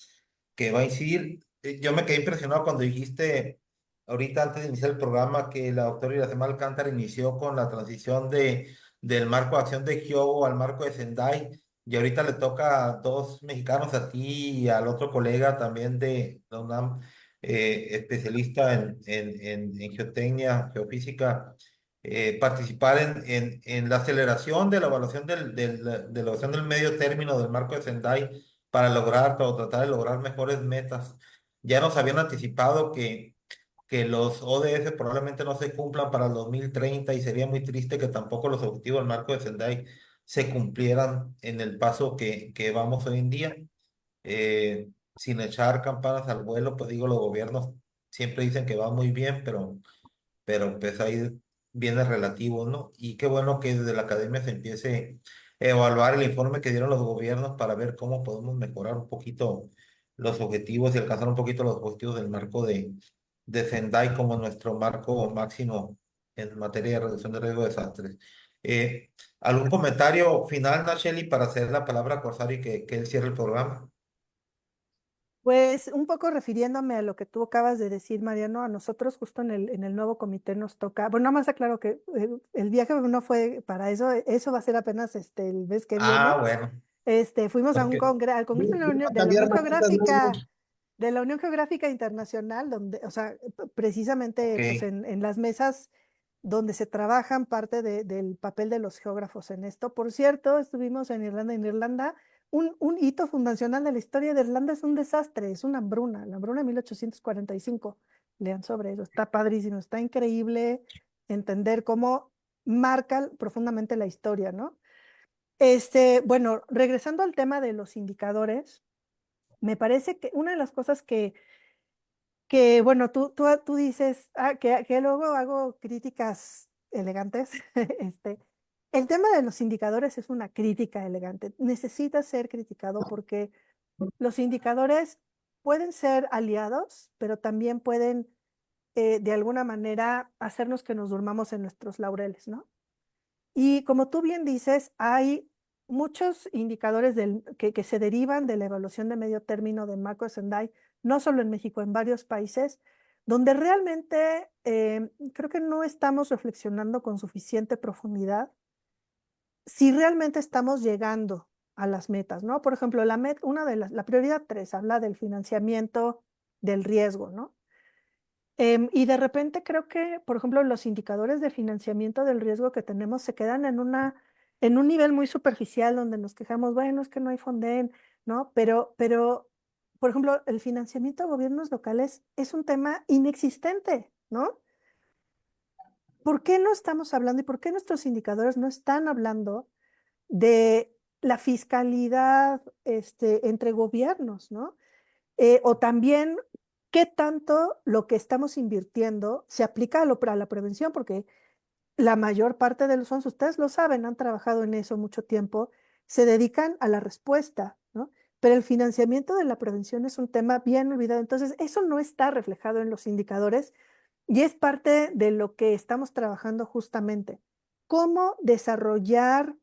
va a incidir. Yo me quedé impresionado cuando dijiste ahorita antes de iniciar el programa que la doctora Iracema Alcántara inició con la transición del marco de acción de Hyogo al marco de Sendai y ahorita le toca a dos mexicanos, a ti y al otro colega también de la UNAM, especialista en geotecnia, geofísica, participar en la aceleración de la evaluación de la evaluación del medio término del marco de Sendai para lograr o tratar de lograr mejores metas. Ya nos habían anticipado que los ODS probablemente no se cumplan para el 2030 y sería muy triste que tampoco los objetivos del marco de Sendai se cumplieran en el paso que vamos hoy en día. Sin echar campanas al vuelo, pues digo, los gobiernos siempre dicen que va muy bien, pero pues ahí viene relativo, ¿no? Y qué bueno que desde la academia se empiece a evaluar el informe que dieron los gobiernos para ver cómo podemos mejorar un poquito los objetivos y alcanzar un poquito los objetivos del marco de Sendai como nuestro marco máximo en materia de reducción de riesgo de desastres. Eh, ¿Algún comentario final, Nacheli, para hacer la palabra a Corsario y que él cierre el programa? Pues un poco refiriéndome a lo que tú acabas de decir, Mariano, a nosotros justo en el nuevo comité nos toca, bueno, nada más aclaro que el viaje no fue para eso, eso va a ser apenas el mes que Ah, viene. bueno, Fuimos a porque, al Congreso de la Va a Unión cambiar mañana, ¿no? Geográfica, de la Unión Geográfica Internacional, donde, o sea, precisamente pues ok. en las mesas donde se trabajan parte del papel de los geógrafos en esto. Por cierto, estuvimos en Irlanda. En Irlanda, un hito fundacional de la historia de Irlanda es un desastre, es una hambruna, la hambruna de 1845. Lean sobre eso, está padrísimo, está increíble entender cómo marca profundamente la historia, ¿no? Bueno, regresando al tema de los indicadores, me parece que una de las cosas bueno, tú dices que luego hago críticas elegantes. este, el tema de los indicadores es una crítica elegante. Necesita ser criticado porque los indicadores pueden ser aliados, pero también pueden, de alguna manera, hacernos que nos durmamos en nuestros laureles, ¿no? Y como tú bien dices, hay muchos indicadores que se derivan de la evaluación de medio término de Marco Sendai, no solo en México, en varios países, donde realmente creo que no estamos reflexionando con suficiente profundidad si realmente estamos llegando a las metas, ¿no? Por ejemplo, la prioridad 3 habla del financiamiento del riesgo, ¿no? Y de repente creo que, por ejemplo, los indicadores de financiamiento del riesgo que tenemos se quedan en un nivel muy superficial donde nos quejamos, bueno, es que no hay Fonden, ¿no? Pero, por ejemplo, el financiamiento a gobiernos locales es un tema inexistente, ¿no? ¿Por qué no estamos hablando y por qué nuestros indicadores no están hablando de la fiscalidad entre gobiernos, ¿no? O también qué tanto lo que estamos invirtiendo se aplica a la prevención, porque la mayor parte de los fondos, ustedes lo saben, han trabajado en eso mucho tiempo, se dedican a la respuesta, ¿no? Pero el financiamiento de la prevención es un tema bien olvidado. Entonces, eso no está reflejado en los indicadores y es parte de lo que estamos trabajando justamente. Cómo desarrollar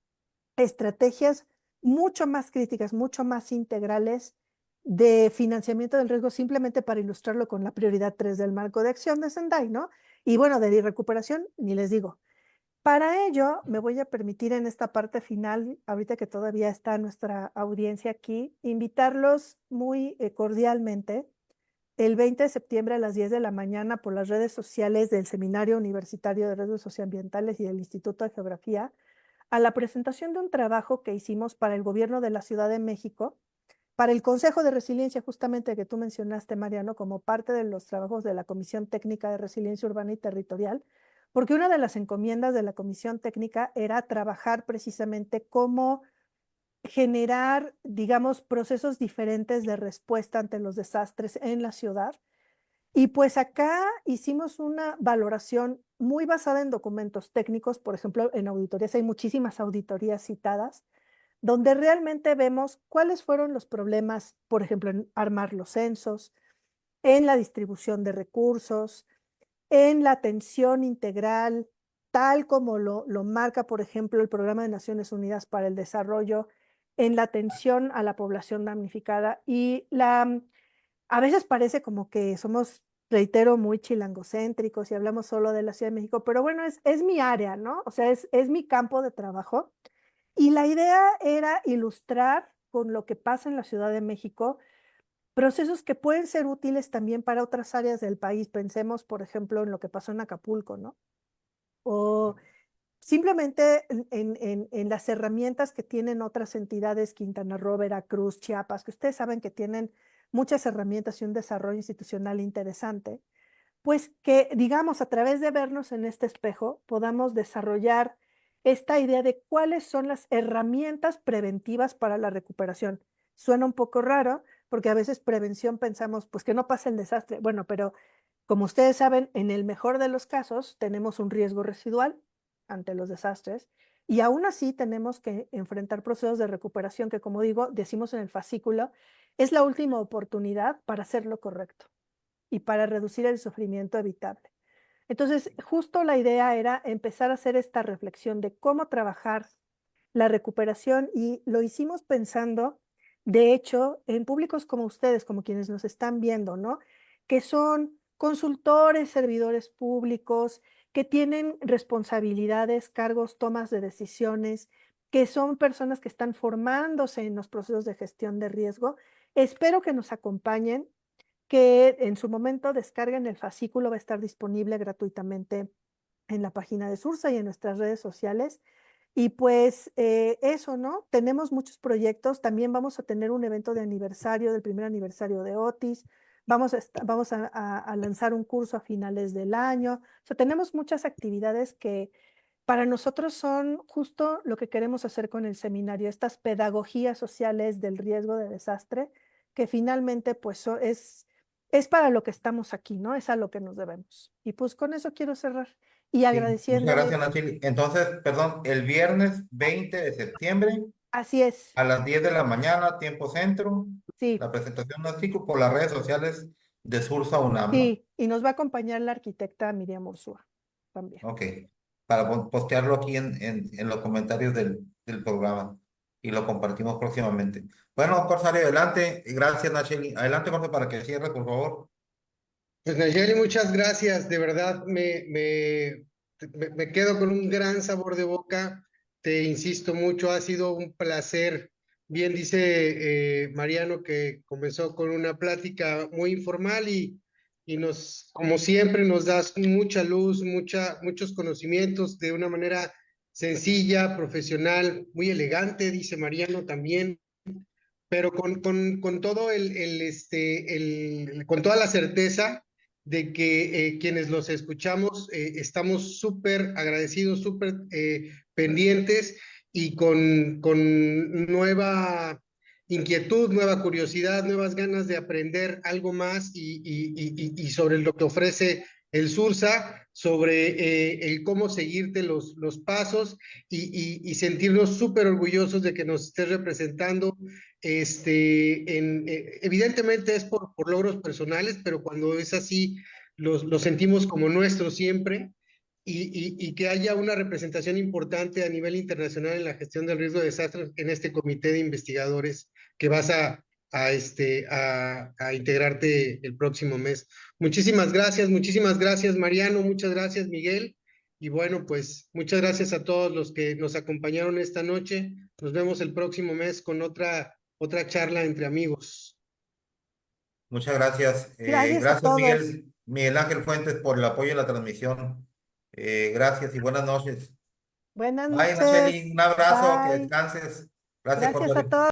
estrategias mucho más críticas, mucho más integrales de financiamiento del riesgo, simplemente para ilustrarlo con la prioridad 3 del marco de acción de Sendai, ¿no? Y bueno, de recuperación, ni les digo. Para ello, me voy a permitir en esta parte final, ahorita que todavía está nuestra audiencia aquí, invitarlos muy cordialmente el 20 de septiembre a las 10 de la mañana por las redes sociales del Seminario Universitario de Riesgos Socioambientales y del Instituto de Geografía a la presentación de un trabajo que hicimos para el gobierno de la Ciudad de México, para el Consejo de Resiliencia, justamente que tú mencionaste, Mariano, como parte de los trabajos de la Comisión Técnica de Resiliencia Urbana y Territorial, porque una de las encomiendas de la Comisión Técnica era trabajar precisamente cómo generar, digamos, procesos diferentes de respuesta ante los desastres en la ciudad. Y pues acá hicimos una valoración muy basada en documentos técnicos, por ejemplo, en auditorías, hay muchísimas auditorías citadas, donde realmente vemos cuáles fueron los problemas, por ejemplo, en armar los censos, en la distribución de recursos, en la atención integral, tal como lo marca, por ejemplo, el Programa de Naciones Unidas para el Desarrollo, en la atención a la población damnificada. A veces parece como que somos, reitero, muy chilangocéntricos y hablamos solo de la Ciudad de México, pero bueno, es mi área, ¿no? O sea, es mi campo de trabajo. Y la idea era ilustrar con lo que pasa en la Ciudad de México procesos que pueden ser útiles también para otras áreas del país. Pensemos, por ejemplo, en lo que pasó en Acapulco, ¿no? O simplemente en las herramientas que tienen otras entidades, Quintana Roo, Veracruz, Chiapas, que ustedes saben que tienen muchas herramientas y un desarrollo institucional interesante, pues que, digamos, a través de vernos en este espejo, podamos desarrollar esta idea de cuáles son las herramientas preventivas para la recuperación. Suena un poco raro, porque a veces prevención pensamos, pues que no pase el desastre. Bueno, pero como ustedes saben, en el mejor de los casos tenemos un riesgo residual ante los desastres y aún así tenemos que enfrentar procesos de recuperación que, como digo, decimos en el fascículo, es la última oportunidad para hacer lo correcto y para reducir el sufrimiento evitable. Entonces, justo la idea era empezar a hacer esta reflexión de cómo trabajar la recuperación y lo hicimos pensando, de hecho, en públicos como ustedes, como quienes nos están viendo, ¿no? Que son consultores, servidores públicos, que tienen responsabilidades, cargos, tomas de decisiones, que son personas que están formándose en los procesos de gestión de riesgo. Espero que nos acompañen, que en su momento descarguen el fascículo, va a estar disponible gratuitamente en la página de Sursa y en nuestras redes sociales. Y pues eso, ¿no? Tenemos muchos proyectos, también vamos a tener un evento de aniversario, del primer aniversario de Otis, vamos a lanzar un curso a finales del año, o sea, tenemos muchas actividades que para nosotros son justo lo que queremos hacer con el seminario, estas pedagogías sociales del riesgo de desastre, que finalmente pues es para lo que estamos aquí, ¿no? Es a lo que nos debemos. Y pues con eso quiero cerrar. Y Sí, muchas gracias, agradeciéndole, Nachili. Entonces, perdón, el viernes 20 de septiembre así es, a las 10 de la mañana, tiempo centro, sí, la presentación de Nachili por las redes sociales de Sursa UNAM, ¿no? sí. Y nos va a acompañar la arquitecta Miriam Ursúa también. Ok, para postearlo aquí en los comentarios del programa. y lo compartimos próximamente. Bueno, Corsario, adelante. Y gracias, Nacheli. Adelante, Jorge, para que cierre, por favor. Pues Nayeli, muchas gracias. De verdad me quedo con un gran sabor de boca. Te insisto mucho, ha sido un placer. Bien dice Mariano que comenzó con una plática muy informal y como siempre, nos das mucha luz, muchos conocimientos de una manera sencilla, profesional, muy elegante, dice Mariano también, pero con todo con toda la certeza de que quienes los escuchamos estamos súper agradecidos, súper pendientes y con nueva inquietud, nueva curiosidad, nuevas ganas de aprender algo más y sobre lo que ofrece el Sursa, sobre el cómo seguirte los pasos y sentirnos súper orgullosos de que nos estés representando evidentemente es por logros personales, pero cuando es así, lo sentimos como nuestro siempre y que haya una representación importante a nivel internacional en la gestión del riesgo de desastres en este comité de investigadores que vas a integrarte el próximo mes. Muchísimas gracias Mariano, muchas gracias Miguel. Y bueno, pues muchas gracias a todos los que nos acompañaron esta noche. Nos vemos el próximo mes con otra charla entre amigos. Muchas gracias. Gracias a Gracias, todos. Miguel Ángel Fuentes, por el apoyo en la transmisión. Gracias y buenas noches. Buenas Bye, noches. Nacheli. Un abrazo, que Bye. descanses. Gracias, Gracias a Corsario. todos.